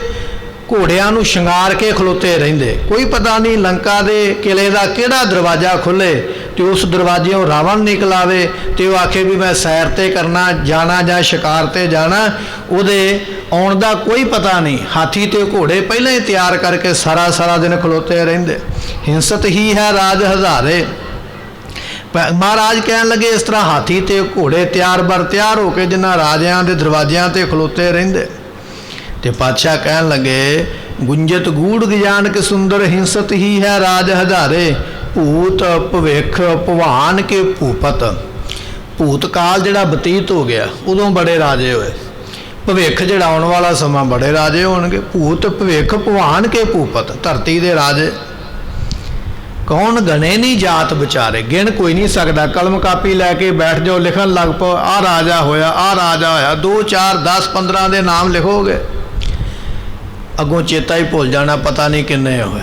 ਘੋੜਿਆਂ ਨੂੰ ਸ਼ਿੰਗਾਰ ਕੇ ਖਲੋਤੇ ਰਹਿੰਦੇ। ਕੋਈ ਪਤਾ ਨਹੀਂ ਲੰਕਾ ਦੇ ਕਿਲੇ ਦਾ ਕਿਹੜਾ ਦਰਵਾਜ਼ਾ ਖੁੱਲੇ ਤੇ ਉਸ ਦਰਵਾਜ਼ਿਓਂ ਰਾਵਣ ਨਿਕਲ ਆਵੇ ਤੇ ਉਹ ਆਖੇ ਵੀ ਮੈਂ ਸੈਰ ਤੇ ਕਰਨਾ ਜਾਣਾ ਜਾਂ ਸ਼ਿਕਾਰ ਤੇ ਜਾਣਾ। ਉਹਦੇ ਆਉਣ ਦਾ ਕੋਈ ਪਤਾ ਨਹੀਂ। ਹਾਥੀ ਤੇ ਘੋੜੇ ਪਹਿਲਾਂ ਹੀ ਤਿਆਰ ਕਰਕੇ ਸਾਰਾ ਦਿਨ ਖਲੋਤੇ ਰਹਿੰਦੇ। ਹਿੰਸਤ ਹੀ ਹੈ ਰਾਜ ਹਜ਼ਾਰੇ। ਮਹਾਰਾਜ ਕਹਿਣ ਲੱਗੇ, ਇਸ ਤਰ੍ਹਾਂ ਹਾਥੀ ਤੇ ਘੋੜੇ ਤਿਆਰ ਹੋ ਕੇ ਜਿਨ੍ਹਾਂ ਰਾਜਿਆਂ ਦੇ ਦਰਵਾਜ਼ਿਆਂ ਤੇ ਖਲੋਤੇ ਰਹਿੰਦੇ। ਤੇ ਪਾਤਸ਼ਾਹ ਕਹਿਣ ਲੱਗੇ, ਗੁੰਜਤ ਗੂੜ ਗਿਆਨ ਕੇ ਸੁੰਦਰ ਹਿੰਸਤ ਹੀ ਹੈ ਰਾਜ ਹਜ਼ਾਰੇ। ਭੂਤ ਭਵਿੱਖ ਭਵਾਨ ਕੇ ਭੂਪਤ। ਭੂਤ ਕਾਲ ਜਿਹੜਾ ਬਤੀਤ ਹੋ ਗਿਆ ਉਦੋਂ ਬੜੇ ਰਾਜੇ ਹੋਏ। ਭਵਿੱਖ ਜਿਹੜਾ ਆਉਣ ਵਾਲਾ ਸਮਾਂ ਬੜੇ ਰਾਜੇ ਹੋਣਗੇ। ਭੂਤ ਭਵਿੱਖ ਭਵਾਨ ਕੇ ਭੂਪਤ, ਧਰਤੀ ਦੇ ਰਾਜੇ ਕੌਣ ਗਣੇ ਨਹੀਂ ਜਾਤ ਵਿਚਾਰੇ, ਗਿਣ ਕੋਈ ਨਹੀਂ ਸਕਦਾ। ਕਲਮ ਕਾਪੀ ਲੈ ਕੇ ਬੈਠ ਜਾਓ, ਲਿਖਣ ਲੱਗ ਪਓ, ਆਹ ਰਾਜਾ ਹੋਇਆ, ਆਹ ਰਾਜਾ ਹੋਇਆ, 2 4 10 15 ਦੇ ਨਾਮ ਲਿਖੋਗੇ, ਅੱਗੋਂ ਚੇਤਾ ਹੀ ਭੁੱਲ ਜਾਣਾ, ਪਤਾ ਨਹੀਂ ਕਿੰਨੇ ਹੋਏ।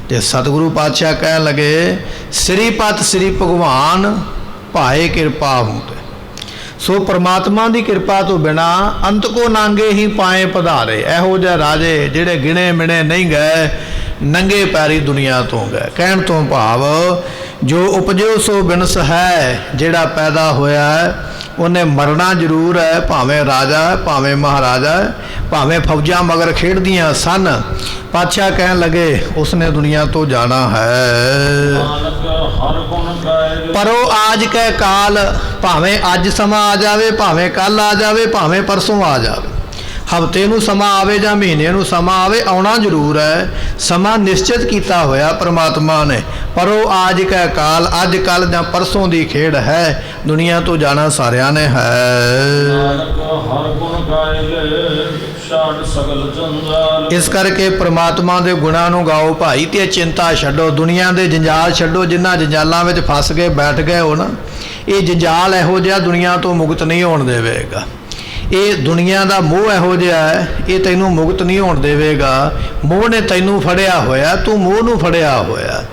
ਤੇ ਸਤਿਗੁਰੂ ਪਾਤਸ਼ਾਹ ਕਹਿਣ ਲੱਗੇ, ਸ੍ਰੀਪਤ ਸ੍ਰੀ ਭਗਵਾਨ ਭਾਏ ਕਿਰਪਾ ਹੁੰਦੇ। ਸੋ ਪਰਮਾਤਮਾ ਦੀ ਕਿਰਪਾ ਤੋਂ ਬਿਨਾ ਅੰਤ ਕੋ ਨਾਂਗੇ ਹੀ ਪਾਏ ਪਧਾਰੇ। ਇਹੋ ਜਿਹੇ ਰਾਜੇ ਜਿਹੜੇ ਗਿਣੇ ਮਿਣੇ ਨਹੀਂ ਗਏ, ਨੰਗੇ ਪੈਰੀ ਦੁਨੀਆ ਤੋਂ ਗਏ। ਕਹਿਣ ਤੋਂ ਭਾਵ ਜੋ ਉਪਜਿਓ ਸੋ ਬਿਨਸ ਹੈ, ਜਿਹੜਾ ਪੈਦਾ ਹੋਇਆ ਹੈ ਉਹਨੇ ਮਰਨਾ ਜ਼ਰੂਰ ਹੈ। ਭਾਵੇਂ ਰਾਜਾ ਹੈ, ਭਾਵੇਂ ਮਹਾਰਾਜਾ ਹੈ, ਭਾਵੇਂ ਫੌਜਾਂ ਮਗਰ ਖੇਡਦੀਆਂ ਸਨ। ਪਾਤਸ਼ਾਹ ਕਹਿਣ ਲੱਗੇ, ਉਸਨੇ ਦੁਨੀਆ ਤੋਂ ਜਾਣਾ ਹੈ। ਪਰ ਉਹ ਆਜ ਕੈ ਕਾਲ, ਭਾਵੇਂ ਅੱਜ ਸਮਾਂ ਆ ਜਾਵੇ, ਭਾਵੇਂ ਕੱਲ ਆ ਜਾਵੇ, ਭਾਵੇਂ ਪਰਸੋਂ ਆ ਜਾਵੇ, ਹਫ਼ਤੇ ਨੂੰ ਸਮਾਂ ਆਵੇ ਜਾਂ ਮਹੀਨੇ ਨੂੰ ਸਮਾਂ ਆਵੇ, ਆਉਣਾ ਜ਼ਰੂਰ ਹੈ। ਸਮਾਂ ਨਿਸ਼ਚਿਤ ਕੀਤਾ ਹੋਇਆ ਪਰਮਾਤਮਾ ਨੇ। ਪਰ ਉਹ ਆਜ ਕੈ ਕਾਲ, ਅੱਜ ਕੱਲ ਜਾਂ ਪਰਸੋਂ ਦੀ ਖੇਡ ਹੈ। ਦੁਨੀਆ ਤੋਂ ਜਾਣਾ ਸਾਰਿਆਂ ਨੇ ਹੈ। ਇਸ ਕਰਕੇ ਪਰਮਾਤਮਾ ਦੇ ਗੁਣਾਂ ਨੂੰ ਗਾਓ ਭਾਈ ਤੇ ਚਿੰਤਾ ਛੱਡੋ। ਦੁਨੀਆ ਦੇ ਜੰਜਾਲ ਛੱਡੋ, ਜਿਨ੍ਹਾਂ ਜੰਜਾਲਾਂ ਵਿੱਚ ਫਸ ਕੇ ਬੈਠ ਗਏ ਹੋ ਨਾ, ਇਹ ਜੰਜਾਲ ਇਹੋ ਜਿਹਾ ਦੁਨੀਆ ਤੋਂ ਮੁਕਤ ਨਹੀਂ ਹੋਣ ਦੇਵੇਗਾ। ਇਹ ਦੁਨੀਆ ਦਾ ਮੋਹ ਇਹੋ ਜਿਹਾ ਹੈ, ਇਹ ਤੈਨੂੰ ਮੁਕਤ ਨਹੀਂ ਹੋਣ ਦੇਵੇਗਾ। ਮੋਹ ਨੇ ਤੈਨੂੰ ਫੜਿਆ ਹੋਇਆ, ਤੂੰ ਮੋਹ ਨੂੰ ਫੜਿਆ ਹੋਇਆ।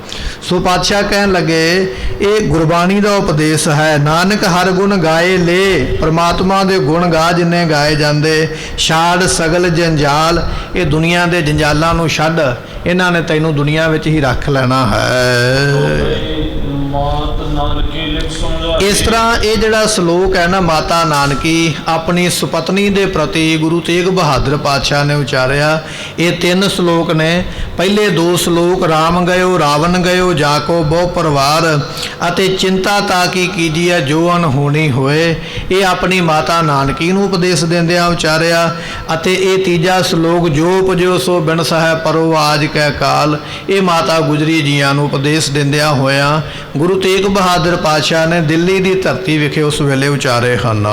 ਸੋ ਪਾਤਸ਼ਾਹ ਕਹਿਣ ਲੱਗੇ ਇਹ ਗੁਰਬਾਣੀ ਦਾ ਉਪਦੇਸ਼ ਹੈ। ਨਾਨਕ ਹਰ ਗੁਣ ਗਾਏ ਲੈ, ਪਰਮਾਤਮਾ ਦੇ ਗੁਣ ਗਾ ਜਿੰਨੇ ਗਾਏ ਜਾਂਦੇ। ਛਾੜ ਸਗਲ ਜੰਜਾਲ, ਇਹ ਦੁਨੀਆ ਦੇ ਜੰਜਾਲਾਂ ਨੂੰ ਛੱਡ, ਇਹਨਾਂ ਨੇ ਤੈਨੂੰ ਦੁਨੀਆ ਵਿੱਚ ਹੀ ਰੱਖ ਲੈਣਾ ਹੈ। ਮਾਤ ਨਾਨਕੀ ਲਿਖ ਸਮਝਾਈ। ਇਸ ਤਰ੍ਹਾਂ ਇਹ ਜਿਹੜਾ ਸ਼ਲੋਕ ਹੈ ਨਾ, ਮਾਤਾ ਨਾਨਕੀ ਆਪਣੀ ਸੁਪਤਨੀ ਦੇ ਪ੍ਰਤੀ ਗੁਰੂ ਤੇਗ ਬਹਾਦਰ ਪਾਤਸ਼ਾਹ ਨੇ ਉਚਾਰਿਆ। ਇਹ 3 ਸ਼ਲੋਕ ਨੇ। ਪਹਿਲੇ 2 ਸ਼ਲੋਕ ਰਾਮ ਗਇਓ ਰਾਵਣ ਗਇਓ ਜਾ ਕੋ ਬਹੁ ਪਰਿਵਾਰ, ਅਤੇ ਚਿੰਤਾ ਤਾ ਕੀ ਕੀਜੀਐ ਜੋ ਅਨਹੋਣੀ ਹੋਏ, ਇਹ ਆਪਣੀ ਮਾਤਾ ਨਾਨਕੀ ਨੂੰ ਉਪਦੇਸ਼ ਦਿੰਦਿਆਂ ਉਚਾਰਿਆ। ਅਤੇ ਇਹ ਤੀਜਾ ਸ਼ਲੋਕ ਜੋ ਉਪਜਿਓ ਸੋ ਬਿਨ ਸਹਿ ਪਰੋ ਆਜ ਕੈ ਕਾਲ, ਇਹ ਮਾਤਾ ਗੁਜਰੀ ਜੀਆਂ ਨੂੰ ਉਪਦੇਸ਼ ਦਿੰਦਿਆਂ ਹੋਇਆਂ ਗੁਰੂ ਤੇਗ ਬਹਾਦਰ ਪਾਤਸ਼ਾਹ ਨੇ ਦਿੱਲੀ ਦੀ ਧਰਤੀ ਵਿਖੇ ਉਸ ਵੇਲੇ ਉਚਾਰੇ ਹਨ।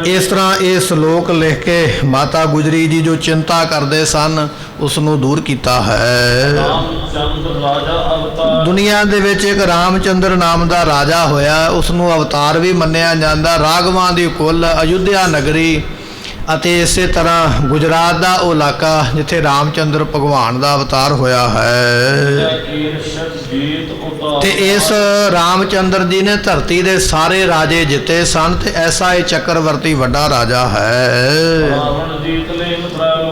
ਇਸ ਤਰ੍ਹਾਂ ਇਹ ਸ਼ਲੋਕ ਲਿਖ ਕੇ ਮਾਤਾ ਗੁਜਰੀ ਜੀ ਜੋ ਚਿੰਤਾ ਕਰਦੇ ਸਨ ਉਸ ਨੂੰ ਦੂਰ ਕੀਤਾ ਹੈ। ਦੁਨੀਆ ਦੇ ਵਿੱਚ ਇੱਕ ਰਾਮਚੰਦਰ ਨਾਮ ਦਾ ਰਾਜਾ ਹੋਇਆ, ਉਸ ਨੂੰ ਅਵਤਾਰ ਵੀ ਮੰਨਿਆ ਜਾਂਦਾ। ਰਾਘਵਾਂ ਦੀ ਕੁੱਲ ਅਯੁੱਧਿਆ ਨਗਰੀ ਅਤੇ ਇਸੇ ਤਰ੍ਹਾਂ ਗੁਜਰਾਤ ਦਾ ਉਹ ਇਲਾਕਾ ਜਿੱਥੇ ਰਾਮਚੰਦਰ ਭਗਵਾਨ ਦਾ ਅਵਤਾਰ ਹੋਇਆ ਹੈ। ਤੇ ਇਸ ਰਾਮਚੰਦਰ ਜੀ ਨੇ ਧਰਤੀ ਦੇ ਸਾਰੇ ਰਾਜੇ ਜਿੱਤੇ ਸਨ, ਤੇ ਐਸਾ ਇਹ ਚੱਕਰਵਰਤੀ ਵੱਡਾ ਰਾਜਾ ਹੈ।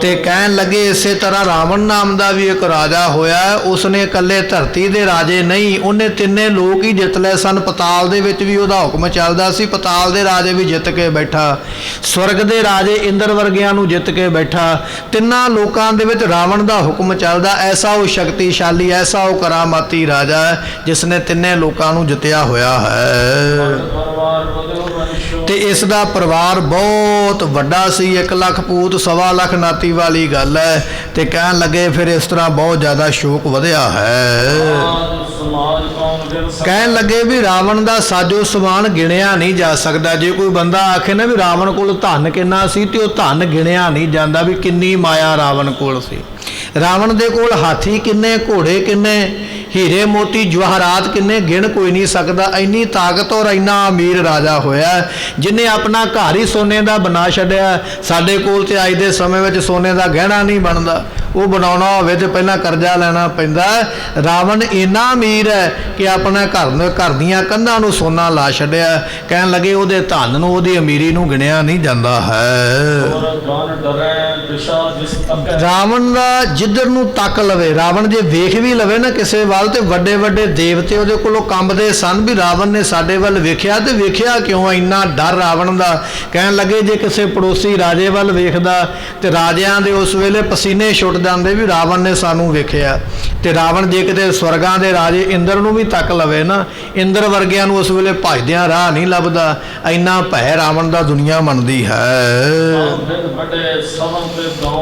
ਤੇ ਕਹਿਣ ਲੱਗੇ ਇਸੇ ਤਰ੍ਹਾਂ ਰਾਵਣ ਨਾਮ ਦਾ ਵੀ ਇੱਕ ਰਾਜਾ ਹੋਇਆ। ਉਸਨੇ ਇਕੱਲੇ ਧਰਤੀ ਦੇ ਰਾਜੇ ਨਹੀਂ, ਉਹਨੇ 3 ਲੋਕ ਹੀ ਜਿੱਤ ਲਏ ਸਨ। ਪਤਾਲ ਦੇ ਵਿੱਚ ਵੀ ਉਹਦਾ ਹੁਕਮ ਚੱਲਦਾ ਸੀ, ਪਤਾਲ ਦੇ ਰਾਜੇ ਵੀ ਜਿੱਤ ਕੇ ਬੈਠਾ। ਸਵਰਗ ਦੇ ਰਾਜੇ ਇੰਦਰ ਵਰਗਿਆਂ ਨੂੰ ਜਿੱਤ ਕੇ ਬੈਠਾ। 3 ਲੋਕਾਂ ਦੇ ਵਿੱਚ ਰਾਵਣ ਦਾ ਹੁਕਮ ਚੱਲਦਾ। ਐਸਾ ਉਹ ਸ਼ਕਤੀਸ਼ਾਲੀ, ਐਸਾ ਉਹ ਕਰਾਮਾਤੀ ਰਾਜਾ ਹੈ ਜਿਸ ਨੇ 3 ਲੋਕਾਂ ਨੂੰ ਜਿੱਤਿਆ ਹੋਇਆ ਹੈ। ਤੇ ਇਸ ਦਾ ਪਰਿਵਾਰ ਬਹੁਤ ਵੱਡਾ ਸੀ, 1 ਲੱਖ ਪੂਤ 1.25 ਲੱਖ ਨਾਤੀ ਵਾਲੀ ਗੱਲ ਹੈ। ਤੇ ਕਹਿਣ ਲੱਗੇ ਫਿਰ ਇਸ ਤਰ੍ਹਾਂ ਬਹੁਤ ਜ਼ਿਆਦਾ ਸ਼ੋਕ ਵਧਿਆ ਹੈ। ਕਹਿਣ ਲੱਗੇ ਵੀ ਰਾਵਣ ਦਾ ਸਾਜੋ ਸਮਾਨ ਗਿਣਿਆ ਨਹੀਂ ਜਾ ਸਕਦਾ। ਜੇ ਕੋਈ ਬੰਦਾ ਆਖੇ ਨਾ ਵੀ ਰਾਵਣ ਕੋਲ ਧਨ ਕਿੰਨਾ ਸੀ, ਤੇ ਉਹ ਧਨ ਗਿਣਿਆ ਨਹੀਂ ਜਾਂਦਾ ਵੀ ਕਿੰਨੀ ਮਾਇਆ ਰਾਵਣ ਕੋਲ ਸੀ। ਰਾਵਣ ਦੇ ਕੋਲ ਹਾਥੀ ਕਿੰਨੇ, ਘੋੜੇ ਕਿੰਨੇ, ਹੀਰੇ ਮੋਤੀ ਜਵਾਹਰਾਤ ਕਿੰਨੇ, ਗਿਣ ਕੋਈ ਨਹੀਂ ਸਕਦਾ। ਇੰਨੀ ਤਾਕਤ ਔਰ ਇੰਨਾ ਅਮੀਰ ਰਾਜਾ ਹੋਇਆ ਜਿਹਨੇ ਆਪਣਾ ਘਰ ਹੀ ਸੋਨੇ ਦਾ ਬਣਾ ਛੱਡਿਆ। ਸਾਡੇ ਕੋਲ ਤੇ ਅੱਜ ਦੇ ਸਮੇਂ ਵਿੱਚ ਸੋਨੇ ਦਾ ਗਹਿਣਾ ਨਹੀਂ ਬਣਦਾ, ਉਹ ਬਣਾਉਣਾ ਹੋਵੇ ਤੇ ਪਹਿਲਾਂ ਕਰਜ਼ਾ ਲੈਣਾ ਪੈਂਦਾ। ਰਾਵਣ ਇੰਨਾ ਅਮੀਰ ਹੈ ਕਿ ਆਪਣੇ ਘਰ ਦੀਆਂ ਕੰਧਾਂ ਨੂੰ ਸੋਨਾ ਲਾ ਛੱਡਿਆ। ਕਹਿਣ ਲੱਗੇ ਉਹਦੇ ਧਨ ਨੂੰ, ਉਹਦੀ ਅਮੀਰੀ ਨੂੰ ਗਿਣਿਆ ਨਹੀਂ ਜਾਂਦਾ ਹੈ। ਰਾਵਣ ਦਾ ਜਿੱਧਰ ਨੂੰ ਤੱਕ ਲਵੇ, ਰਾਵਣ ਜੇ ਵੇਖ ਵੀ ਲਵੇ ਨਾ ਕਿਸੇ ਵੱਲ, ਤੇ ਵੱਡੇ ਵੱਡੇ ਦੇਵਤੇ ਉਹਦੇ ਕੋਲੋਂ ਕੰਬਦੇ ਸਨ ਵੀ ਰਾਵਣ ਨੇ ਸਾਡੇ ਵੱਲ ਵੇਖਿਆ, ਤੇ ਵੇਖਿਆ ਕਿਉਂ, ਇੰਨਾ ਡਰ ਰਾਵਣ ਦਾ। ਕਹਿਣ ਲੱਗੇ ਜੇ ਕਿਸੇ ਪੜੋਸੀ ਰਾਜੇ ਵੱਲ ਵੇਖਦਾ ਤੇ ਰਾਜਿਆਂ ਦੇ ਉਸ ਵੇਲੇ ਪਸੀਨੇ ਛੁੱਟ ਜਾਂਦੇ ਵੀ ਰਾਵਣ ਨੇ ਸਾਨੂੰ ਵੇਖਿਆ। ਤੇ ਰਾਵਣ ਜੇ ਕਿਤੇ ਸਵਰਗਾਂ ਦੇ ਰਾਜੇ ਇੰਦਰ ਨੂੰ ਵੀ ਤੱਕ ਲਵੇ ਨਾ, ਇੰਦਰ ਵਰਗਿਆਂ ਨੂੰ ਉਸ ਵੇਲੇ ਭਜਦਿਆਂ ਰਾਹ ਨਹੀਂ ਲੱਭਦਾ। ਇੰਨਾ ਭੈ ਰਾਵਣ ਦਾ ਦੁਨੀਆ ਮੰਨਦੀ ਹੈ।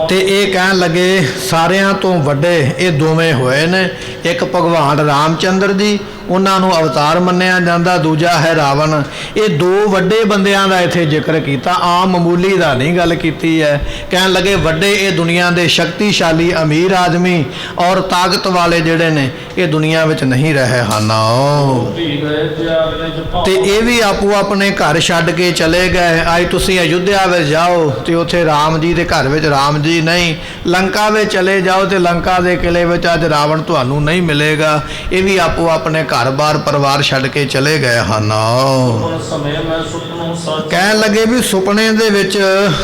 ਤੇ ਇਹ ਕਹਿਣ ਲੱਗੇ ਸਾਰਿਆਂ ਤੋਂ ਵੱਡੇ ਇਹ ਦੋਵੇਂ ਹੋਏ ਨੇ, ਇੱਕ ਭਗਵਾਨ ਰਾਮਚੰਦਰ ਜੀ, ਉਹਨਾਂ ਨੂੰ ਅਵਤਾਰ ਮੰਨਿਆ ਜਾਂਦਾ, ਦੂਜਾ ਹੈ ਰਾਵਣ। ਇਹ 2 ਵੱਡੇ ਬੰਦਿਆਂ ਦਾ ਇੱਥੇ ਜ਼ਿਕਰ ਕੀਤਾ, ਆਮ ਮਾਮੂਲੀ ਦਾ ਨਹੀਂ ਗੱਲ ਕੀਤੀ ਹੈ। ਕਹਿਣ ਲੱਗੇ ਵੱਡੇ ਇਹ ਦੁਨੀਆ ਦੇ ਸ਼ਕਤੀਸ਼ਾਲੀ ਅਮੀਰ ਆਦਮੀ ਔਰ ਤਾਕਤ ਵਾਲੇ ਜਿਹੜੇ ਨੇ ਇਹ ਦੁਨੀਆ ਵਿੱਚ ਨਹੀਂ ਰਹੇ ਹਨ। ਤੇ ਇਹ ਵੀ ਆਪੋ ਆਪਣੇ ਘਰ ਛੱਡ ਕੇ ਚਲੇ ਗਏ। ਅੱਜ ਤੁਸੀਂ ਅਯੁੱਧਿਆ ਵਿੱਚ ਜਾਓ ਤੇ ਉੱਥੇ ਰਾਮ ਜੀ ਦੇ ਘਰ ਵਿੱਚ ਰਾਮ ਜੀ ਨਹੀਂ, ਲੰਕਾ ਵਿੱਚ ਚਲੇ ਜਾਓ ਤੇ ਲੰਕਾ ਦੇ ਕਿਲੇ ਵਿੱਚ ਅੱਜ ਰਾਵਣ ਤੁਹਾਨੂੰ ਨਹੀਂ ਮਿਲੇਗਾ। ਇਹ ਵੀ ਆਪੋ ਆਪਣੇ ਘਰ-ਬਾਰ ਪਰਿਵਾਰ ਛੱਡ ਕੇ ਚਲੇ ਗਏ ਹਨ। ਕਹਿਣ ਲੱਗੇ ਵੀ ਸੁਪਨੇ ਦੇ ਵਿੱਚ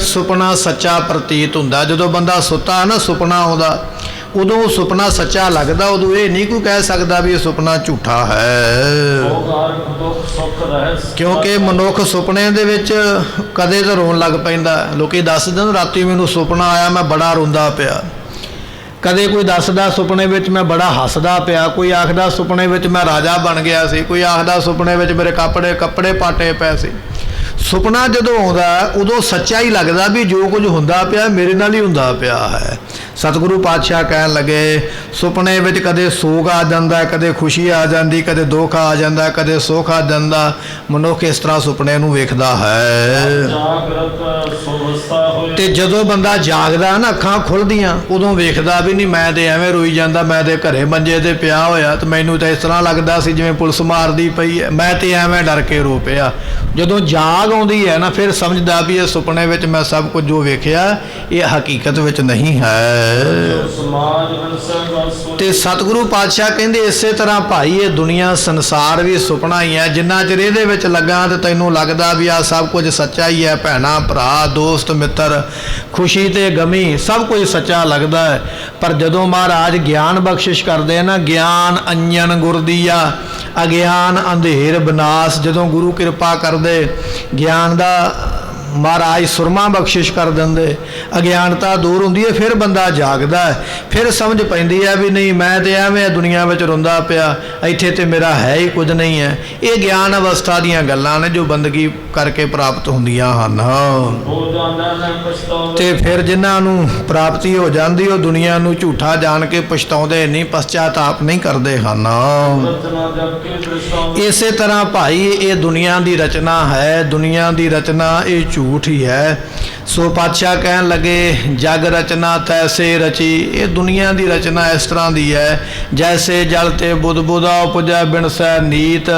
ਸੁਪਨਾ ਸੱਚਾ ਪ੍ਰਤੀਤ ਹੁੰਦਾ। ਜਦੋਂ ਬੰਦਾ ਸੁੱਤਾ ਨਾ ਸੁਪਨਾ ਆਉਂਦਾ, ਉਦੋਂ ਉਹ ਸੁਪਨਾ ਸੱਚਾ ਲੱਗਦਾ। ਉਦੋਂ ਇਹ ਨਹੀਂ ਕੋਈ ਕਹਿ ਸਕਦਾ ਵੀ ਇਹ ਸੁਪਨਾ ਝੂਠਾ ਹੈ, ਕਿਉਂਕਿ ਮਨੁੱਖ ਸੁਪਨੇ ਦੇ ਵਿੱਚ ਕਦੇ ਤਾਂ ਰੋਣ ਲੱਗ ਪੈਂਦਾ। ਲੋਕੀ ਦੱਸਦੇ ਨੇ ਰਾਤੀ ਮੈਨੂੰ ਸੁਪਨਾ ਆਇਆ ਮੈਂ ਬੜਾ ਰੋਂਦਾ ਪਿਆ। ਕਦੇ ਕੋਈ ਦੱਸਦਾ ਸੁਪਨੇ ਵਿੱਚ ਮੈਂ ਬੜਾ ਹੱਸਦਾ ਪਿਆ। ਕੋਈ ਆਖਦਾ ਸੁਪਨੇ ਵਿੱਚ ਮੈਂ ਰਾਜਾ ਬਣ ਗਿਆ ਸੀ। ਕੋਈ ਆਖਦਾ ਸੁਪਨੇ ਵਿੱਚ ਮੇਰੇ ਕੱਪੜੇ ਪਾਟੇ ਪਏ ਸੀ। ਸੁਪਨਾ ਜਦੋਂ ਆਉਂਦਾ ਉਦੋਂ ਸੱਚਾ ਹੀ ਲੱਗਦਾ ਵੀ ਜੋ ਕੁਝ ਹੁੰਦਾ ਪਿਆ ਮੇਰੇ ਨਾਲ ਹੀ ਹੁੰਦਾ ਪਿਆ ਹੈ। ਸਤਿਗੁਰੂ ਪਾਤਸ਼ਾਹ ਕਹਿਣ ਲੱਗੇ ਸੁਪਨੇ ਵਿੱਚ ਕਦੇ ਸੋਗ ਆ ਜਾਂਦਾ, ਕਦੇ ਖੁਸ਼ੀ ਆ ਜਾਂਦੀ, ਕਦੇ ਦੁੱਖ ਆ ਜਾਂਦਾ, ਕਦੇ ਸੁੱਖ ਆ ਜਾਂਦਾ। ਮਨੁੱਖ ਇਸ ਤਰ੍ਹਾਂ ਸੁਪਨੇ ਨੂੰ ਵੇਖਦਾ ਹੈ। ਜਾਗਰਤ ਸੁਵਸਥਾ ਹੋਏ ਤੇ ਜਦੋਂ ਬੰਦਾ ਜਾਗਦਾ ਨਾ, ਅੱਖਾਂ ਖੁੱਲਦੀਆਂ, ਉਦੋਂ ਵੇਖਦਾ ਵੀ ਨਹੀਂ ਮੈਂ ਤੇ ਐਵੇਂ ਰੋਈ ਜਾਂਦਾ, ਮੈਂ ਤੇ ਘਰੇ ਮੰਜੇ ਤੇ ਪਿਆ ਹੋਇਆ ਤੇ ਮੈਨੂੰ ਤਾਂ ਇਸ ਤਰ੍ਹਾਂ ਲੱਗਦਾ ਸੀ ਜਿਵੇਂ ਪੁਲਿਸ ਮਾਰਦੀ ਪਈ ਹੈ, ਮੈਂ ਤੇ ਐਵੇਂ ਡਰ ਕੇ ਰੋ ਪਿਆ। ਜਦੋਂ ਜਾਗ ਆਉਂਦੀ ਹੈ ਨਾ, ਫਿਰ ਸਮਝਦਾ ਵੀ ਇਹ ਸੁਪਨੇ ਵਿੱਚ ਮੈਂ ਸਭ ਕੁਝ ਜੋ ਵੇਖਿਆ ਇਹ ਹਕੀਕਤ ਵਿੱਚ ਨਹੀਂ ਹੈ। ਸਮਾਜ ਹੰਸੈ ਵਸੁ ਤੇ ਸਤਿਗੁਰੂ ਪਾਤਸ਼ਾਹ ਕਹਿੰਦੇ ਇਸੇ ਤਰ੍ਹਾਂ ਭਾਈ ਇਹ ਦੁਨੀਆ ਸੰਸਾਰ ਵੀ ਸੁਪਨਾ ਹੀ ਹੈ। ਜਿੰਨਾ ਚਿਰ ਇਹਦੇ ਵਿੱਚ ਲੱਗਾ ਤੇ ਤੈਨੂੰ ਲੱਗਦਾ ਵੀ ਆ ਸਭ ਕੁਝ ਸੱਚਾ ਹੀ ਹੈ, ਭੈਣਾਂ ਭਰਾ ਦੋਸਤ ਮਿੱਤਰ ਖੁਸ਼ੀ ਤੇ ਗਮੀ ਸਭ ਕੁਝ ਸੱਚਾ ਲੱਗਦਾ ਹੈ। ਪਰ ਜਦੋਂ ਮਹਾਰਾਜ ਗਿਆਨ ਬਖਸ਼ਿਸ਼ ਕਰਦੇ ਨਾ, ਗਿਆਨ ਅੰਜਨ ਗੁਰ ਦੀਆ ਅਗਿਆਨ ਅੰਧੇਰ ਵਿਨਾਸ਼, ਜਦੋਂ ਗੁਰੂ ਕਿਰਪਾ ਕਰਦੇ ਗਿਆਨ ਦਾ ਮਹਾਰਾਜ ਸੁਰਮਾ ਬਖਸ਼ਿਸ਼ ਕਰ ਦਿੰਦੇ, ਅਗਿਆਨਤਾ ਦੂਰ ਹੁੰਦੀ ਹੈ, ਫਿਰ ਬੰਦਾ ਜਾਗਦਾ ਹੈ, ਫਿਰ ਸਮਝ ਪੈਂਦੀ ਹੈ ਵੀ ਨਹੀਂ ਮੈਂ ਤੇ ਐਵੇਂ ਦੁਨੀਆ ਵਿੱਚ ਰੋਂਦਾ ਪਿਆ, ਇੱਥੇ ਤੇ ਮੇਰਾ ਹੈ ਹੀ ਕੁਝ ਨਹੀਂ ਹੈ। ਇਹ ਗਿਆਨ ਅਵਸਥਾ ਦੀਆਂ ਗੱਲਾਂ ਨੇ ਜੋ ਬੰਦਗੀ ਕਰਕੇ ਪ੍ਰਾਪਤ ਹੁੰਦੀਆਂ ਹਨ। ਹੋ ਜਾਂਦਾ ਹੈ ਪਛਤਾਉਂਦੇ ਤੇ ਫਿਰ ਜਿਨ੍ਹਾਂ ਨੂੰ ਪ੍ਰਾਪਤੀ ਹੋ ਜਾਂਦੀ ਉਹ ਦੁਨੀਆ ਨੂੰ ਝੂਠਾ ਜਾਣ ਕੇ ਪਛਤਾਉਂਦੇ ਨਹੀਂ, ਪਛਤਾਤਾਪ ਨਹੀਂ ਕਰਦੇ ਹਨ। ਰਚਨਾ ਜਪ ਕੇ ਦ੍ਰਿਸ਼ਟਾਉਂਦੇ ਇਸੇ ਤਰ੍ਹਾਂ ਭਾਈ ਇਹ ਦੁਨੀਆ ਦੀ ਰਚਨਾ ਹੈ, ਦੁਨੀਆ ਦੀ ਰਚਨਾ ਇਹ ਝੂਠ ਹੀ ਹੈ। ਸੋ ਪਾਤਸ਼ਾਹ ਕਹਿਣ ਲੱਗੇ ਜਗ ਰਚਨਾ ਤੈਸੇ ਰਚੀ, ਇਹ ਦੁਨੀਆ ਦੀ ਰਚਨਾ ਇਸ ਤਰ੍ਹਾਂ ਦੀ ਹੈ ਜੈਸੇ ਜਲ ਤੇ ਬੁੱਧ ਬੁਧਾ ਉਪਜੈ ਬਿਨਸੈ ਨੀਤ,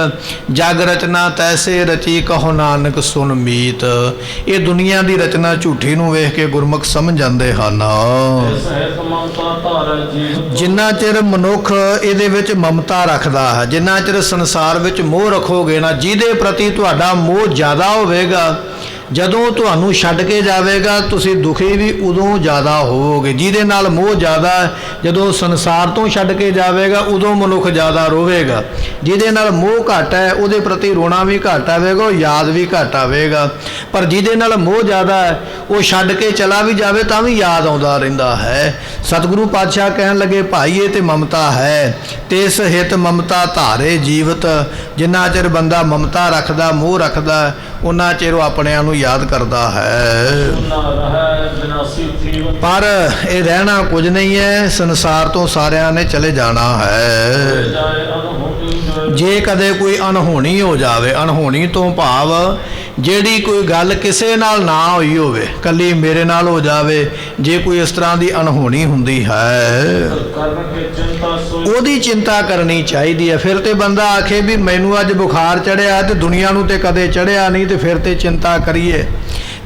ਜਗ ਰਚਨਾ ਤੈਸੇ ਰਚੀ ਕਹੋ ਨਾਨਕ ਸੁਨ ਮੀਤ। ਇਹ ਦੁਨੀਆ ਦੀ ਰਚਨਾ ਝੂਠੀ ਨੂੰ ਵੇਖ ਕੇ ਗੁਰਮੁਖ ਸਮਝ ਜਾਂਦੇ ਹਨ। ਸਹਿਤ ਮਮਤਾ ਧਾਰੈ ਜੀਵ ਜਿੰਨਾ ਚਿਰ ਮਨੁੱਖ ਇਹਦੇ ਵਿੱਚ ਮਮਤਾ ਰੱਖਦਾ ਹੈ, ਜਿੰਨਾ ਚਿਰ ਸੰਸਾਰ ਵਿੱਚ ਮੋਹ ਰੱਖੋਗੇ ਨਾ, ਜਿਹਦੇ ਪ੍ਰਤੀ ਤੁਹਾਡਾ ਮੋਹ ਜ਼ਿਆਦਾ ਹੋਵੇਗਾ, ਜਦੋਂ ਤੁਹਾਨੂੰ ਛੱਡ ਕੇ ਜਾਵੇਗਾ ਤੁਸੀਂ ਦੁਖੀ ਵੀ ਉਦੋਂ ਜ਼ਿਆਦਾ ਹੋਵੋਗੇ। ਜਿਹਦੇ ਨਾਲ ਮੋਹ ਜ਼ਿਆਦਾ ਹੈ, ਜਦੋਂ ਸੰਸਾਰ ਤੋਂ ਛੱਡ ਕੇ ਜਾਵੇਗਾ ਉਦੋਂ ਮਨੁੱਖ ਜ਼ਿਆਦਾ ਰੋਵੇਗਾ। ਜਿਹਦੇ ਨਾਲ ਮੋਹ ਘੱਟ ਹੈ ਉਹਦੇ ਪ੍ਰਤੀ ਰੋਣਾ ਵੀ ਘੱਟ ਆਵੇਗਾ, ਉਹ ਯਾਦ ਵੀ ਘੱਟ ਆਵੇਗਾ। ਪਰ ਜਿਹਦੇ ਨਾਲ ਮੋਹ ਜ਼ਿਆਦਾ ਹੈ ਉਹ ਛੱਡ ਕੇ ਚਲਾ ਵੀ ਜਾਵੇ ਤਾਂ ਵੀ ਯਾਦ ਆਉਂਦਾ ਰਹਿੰਦਾ ਹੈ। ਸਤਿਗੁਰੂ ਪਾਤਸ਼ਾਹ ਕਹਿਣ ਲੱਗੇ ਭਾਈ ਇਹ ਤੇ ਮਮਤਾ ਹੈ, ਤਿਸ ਹਿਤ ਮਮਤਾ ਧਾਰੇ ਜੀਵਤ। ਜਿੰਨਾ ਚਿਰ ਬੰਦਾ ਮਮਤਾ ਰੱਖਦਾ ਮੋਹ ਰੱਖਦਾ ਉਹਨਾਂ ਚਿਰ ਉਹ ਆਪਣਿਆਂ ਨੂੰ ਯਾਦ ਕਰਦਾ ਹੈ। ਨਾ ਰਹਿ ਬਿਨਾਸੀ ਜੀਵ ਪਰ ਇਹ ਰਹਿਣਾ ਕੁਝ ਨਹੀਂ ਹੈ, ਸੰਸਾਰ ਤੋਂ ਸਾਰਿਆਂ ਨੇ ਚਲੇ ਜਾਣਾ ਹੈ। ਜਾਏ ਅਨਹੋਣੀ ਜਾਏ ਜੇ ਕਦੇ ਕੋਈ ਅਨਹੋਣੀ ਹੋ ਜਾਵੇ, ਅਨਹੋਣੀ ਤੋਂ ਭਾਵ ਜਿਹੜੀ ਕੋਈ ਗੱਲ ਕਿਸੇ ਨਾਲ ਨਾ ਹੋਈ ਹੋਵੇ, ਕੱਲੀ ਮੇਰੇ ਨਾਲ ਹੋ ਜਾਵੇ, ਜੇ ਕੋਈ ਇਸ ਤਰ੍ਹਾਂ ਦੀ ਅਨਹੋਣੀ ਹੁੰਦੀ ਹੈ ਕਰਨ ਕੇ ਚਿੰਤਾ ਸੋਈ ਉਹਦੀ ਚਿੰਤਾ ਕਰਨੀ ਚਾਹੀਦੀ ਹੈ। ਫਿਰ ਤੇ ਬੰਦਾ ਆਖੇ ਵੀ ਮੈਨੂੰ ਅੱਜ ਬੁਖਾਰ ਚੜਿਆ ਤੇ ਦੁਨੀਆ ਨੂੰ ਤੇ ਕਦੇ ਚੜਿਆ ਨਹੀਂ, ਤੇ ਫਿਰ ਤੇ ਚਿੰਤਾ ਕਰੀਏ।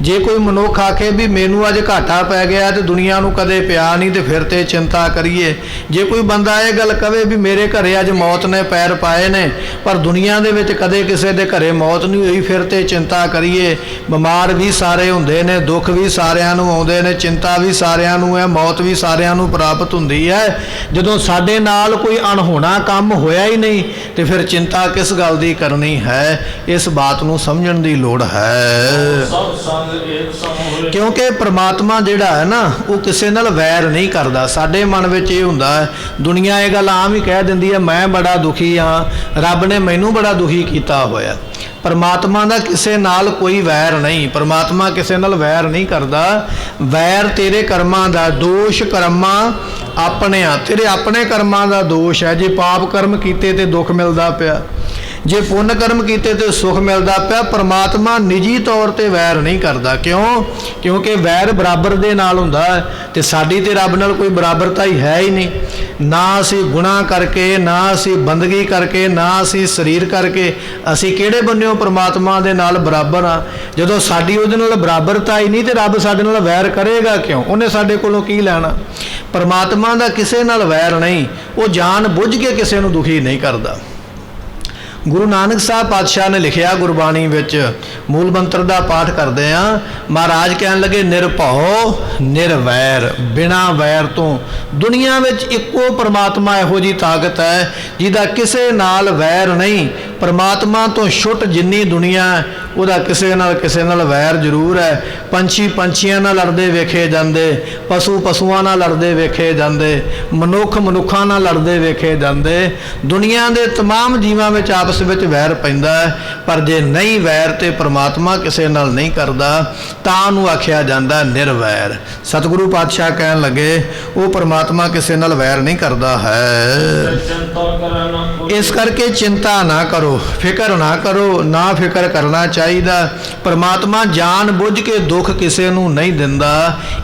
ਜੇ ਕੋਈ ਮਨੁੱਖ ਆਖੇ ਵੀ ਮੈਨੂੰ ਅੱਜ ਘਾਟਾ ਪੈ ਗਿਆ ਤੇ ਦੁਨੀਆ ਨੂੰ ਕਦੇ ਪਿਆ ਨਹੀਂ, ਤੇ ਫਿਰ ਤੇ ਚਿੰਤਾ ਕਰੀਏ। ਜੇ ਕੋਈ ਬੰਦਾ ਇਹ ਗੱਲ ਕਵੇ ਵੀ ਮੇਰੇ ਘਰੇ ਅੱਜ ਮੌਤ ਨੇ ਪੈਰ ਪਾਏ ਨੇ ਪਰ ਦੁਨੀਆ ਦੇ ਵਿੱਚ ਕਦੇ ਕਿਸੇ ਦੇ ਘਰੇ ਮੌਤ ਨਹੀਂ ਹੋਈ, ਫਿਰ ਤੇ ਚਿੰਤਾ ਕਰੀਏ। ਬਿਮਾਰ ਵੀ ਸਾਰੇ ਹੁੰਦੇ ਨੇ, ਦੁੱਖ ਵੀ ਸਾਰਿਆਂ ਨੂੰ ਆਉਂਦੇ ਨੇ, ਚਿੰਤਾ ਵੀ ਸਾਰਿਆਂ ਨੂੰ ਹੈ, ਮੌਤ ਵੀ ਸਾਰਿਆਂ ਨੂੰ ਪ੍ਰਾਪਤ ਹੁੰਦੀ ਹੈ। ਜਦੋਂ ਸਾਡੇ ਨਾਲ ਕੋਈ ਅਣਹੋਣਾ ਕੰਮ ਹੋਇਆ ਹੀ ਨਹੀਂ ਤੇ ਫਿਰ ਚਿੰਤਾ ਕਿਸ ਗੱਲ ਦੀ ਕਰਨੀ ਹੈ। ਇਸ ਬਾਤ ਨੂੰ ਸਮਝਣ ਦੀ ਲੋੜ ਹੈ। ਸਭ ਸੰਗ ਇੱਕ ਸਮ ਹੋਏ ਕਿਉਂਕਿ ਪ੍ਰਮਾਤਮਾ ਜਿਹੜਾ ਹੈ ਨਾ ਉਹ ਕਿਸੇ ਨਾਲ ਵੈਰ ਨਹੀਂ ਕਰਦਾ। ਸਾਡੇ ਮਨ ਵਿੱਚ ਇਹ ਹੁੰਦਾ ਹੈ, ਦੁਨੀਆ ਇਹ ਗੱਲ ਆਮ ਹੀ ਕਹਿ ਦਿੰਦੀ ਹੈ ਮੈਂ ਬੜਾ ਦੁਖੀ ਹਾਂ, ਰੱਬ ਨੇ ਮੈਨੂੰ ਬੜਾ ਦੁਖੀ ਕੀਤਾ ਹੋਇਆ। ਪਰਮਾਤਮਾ ਦਾ ਕਿਸੇ ਨਾਲ ਕੋਈ ਵੈਰ ਨਹੀਂ, ਪਰਮਾਤਮਾ ਕਿਸੇ ਨਾਲ ਵੈਰ ਨਹੀਂ ਕਰਦਾ। ਵੈਰ ਤੇਰੇ ਕਰਮਾਂ ਦਾ, ਦੋਸ਼ ਕਰਮਾਂ ਆਪਣਿਆਂ, ਤੇਰੇ ਆਪਣੇ ਕਰਮਾਂ ਦਾ ਦੋਸ਼ ਹੈ। ਜੇ ਪਾਪ ਕਰਮ ਕੀਤੇ ਤੇ ਦੁੱਖ ਮਿਲਦਾ ਪਿਆ, ਜੇ ਪੁੰਨ ਕਰਮ ਕੀਤੇ ਤੇ ਸੁਖ ਮਿਲਦਾ ਪਿਆ। ਪਰਮਾਤਮਾ ਨਿੱਜੀ ਤੌਰ ਤੇ ਵੈਰ ਨਹੀਂ ਕਰਦਾ। ਕਿਉਂ? ਕਿਉਂਕਿ ਵੈਰ ਬਰਾਬਰ ਦੇ ਨਾਲ ਹੁੰਦਾ ਹੈ ਤੇ ਸਾਡੀ ਤੇ ਰੱਬ ਨਾਲ ਕੋਈ ਬਰਾਬਰਤਾ ਹੀ ਹੈ ਹੀ ਨਹੀਂ। ਨਾ ਅਸੀਂ ਗੁਨਾਹ ਕਰਕੇ, ਨਾ ਅਸੀਂ ਬੰਦਗੀ ਕਰਕੇ, ਨਾ ਅਸੀਂ ਸਰੀਰ ਕਰਕੇ, ਅਸੀਂ ਕਿਹੜੇ ਬੰਨਿਓ ਪਰਮਾਤਮਾ ਦੇ ਨਾਲ ਬਰਾਬਰ ਆ। ਜਦੋਂ ਸਾਡੀ ਉਹਦੇ ਨਾਲ ਬਰਾਬਰਤਾ ਹੀ ਨਹੀਂ ਤੇ ਰੱਬ ਸਾਡੇ ਨਾਲ ਵੈਰ ਕਰੇਗਾ ਕਿਉਂ? ਉਹਨੇ ਸਾਡੇ ਕੋਲੋਂ ਕੀ ਲੈਣਾ? ਪਰਮਾਤਮਾ ਦਾ ਕਿਸੇ ਨਾਲ ਵੈਰ ਨਹੀਂ, ਉਹ ਜਾਣ ਬੁੱਝ ਕੇ ਕਿਸੇ ਨੂੰ ਦੁਖੀ ਨਹੀਂ ਕਰਦਾ। ਗੁਰੂ ਨਾਨਕ ਸਾਹਿਬ ਪਾਤਸ਼ਾਹ ਨੇ ਲਿਖਿਆ ਗੁਰਬਾਣੀ ਵਿੱਚ, ਮੂਲ ਮੰਤਰ ਦਾ ਪਾਠ ਕਰਦੇ ਆ। ਮਹਾਰਾਜ ਕਹਿਣ ਲੱਗੇ ਨਿਰਭਉ ਨਿਰਵੈਰ, ਬਿਨਾ ਵੈਰ ਤੋਂ। ਦੁਨੀਆ ਵਿੱਚ ਇੱਕੋ ਪਰਮਾਤਮਾ ਇਹੋ ਜਿਹੀ ਤਾਕਤ ਹੈ ਜਿਹਦਾ ਕਿਸੇ ਨਾਲ ਵੈਰ ਨਹੀਂ, परमात्मा तो छुट जिन्नी दुनिया ਉਹਦਾ ਕਿਸੇ ਨਾਲ ਵੈਰ ਜ਼ਰੂਰ ਹੈ। ਪੰਛੀ ਪੰਛੀਆਂ ਨਾਲ ਲੜਦੇ ਵੇਖੇ ਜਾਂਦੇ, ਪਸ਼ੂ ਪਸ਼ੂਆਂ ਨਾਲ ਲੜਦੇ ਵੇਖੇ ਜਾਂਦੇ, ਮਨੁੱਖ ਮਨੁੱਖਾਂ ਨਾਲ ਲੜਦੇ ਵੇਖੇ ਜਾਂਦੇ। ਦੁਨੀਆ ਦੇ तमाम ਜੀਵਾਂ ਵਿੱਚ ਆਪਸ ਵਿੱਚ ਵੈਰ ਪੈਂਦਾ ਹੈ, ਪਰ ਜੇ ਨਹੀਂ ਵੈਰ ਤੇ ਪ੍ਰਮਾਤਮਾ ਕਿਸੇ ਨਾਲ ਨਹੀਂ ਕਰਦਾ ਤਾਂ ਉਹਨੂੰ ਆਖਿਆ ਜਾਂਦਾ ਨਿਰਵੈਰ। ਸਤਿਗੁਰੂ ਪਾਤਸ਼ਾਹ ਕਹਿਣ ਲੱਗੇ ਉਹ ਪ੍ਰਮਾਤਮਾ ਕਿਸੇ ਨਾਲ ਵੈਰ ਨਹੀਂ ਕਰਦਾ ਹੈ। ਇਸ ਕਰਕੇ ਚਿੰਤਾ ਨਾ ਕਰੋ, ਫਿਕਰ ਨਾ ਕਰੋ, ਨਾ ਫਿਕਰ ਕਰਨਾ ਚਾਹੀਦਾ। परमात्मा जान बुझ के दुख किसी नूं नहीं दिंदा।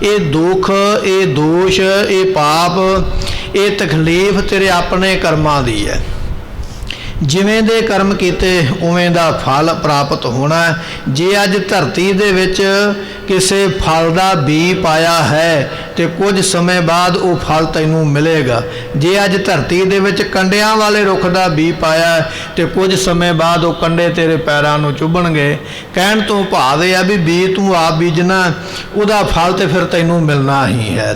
ये दुख, ये दोष, ये पाप, ये तकलीफ तेरे अपने कर्मां दी है। जिवें दे कर्म कीते उवें दा फल प्राप्त होना। जे अज धरती दे विच किसी फल का बी पाया है तो कुछ समय बाद वो फल तैनूं मिलेगा। जे अज धरती दे विच कंडियां वाले रुख का बी पाया तो कुछ समय बाद वो कंडे तेरे पैरां नूं चुभणगे। कहण तो भाव है भी बी तू आप बीजना, उहदा फल तो फिर तैनूं मिलना ही है।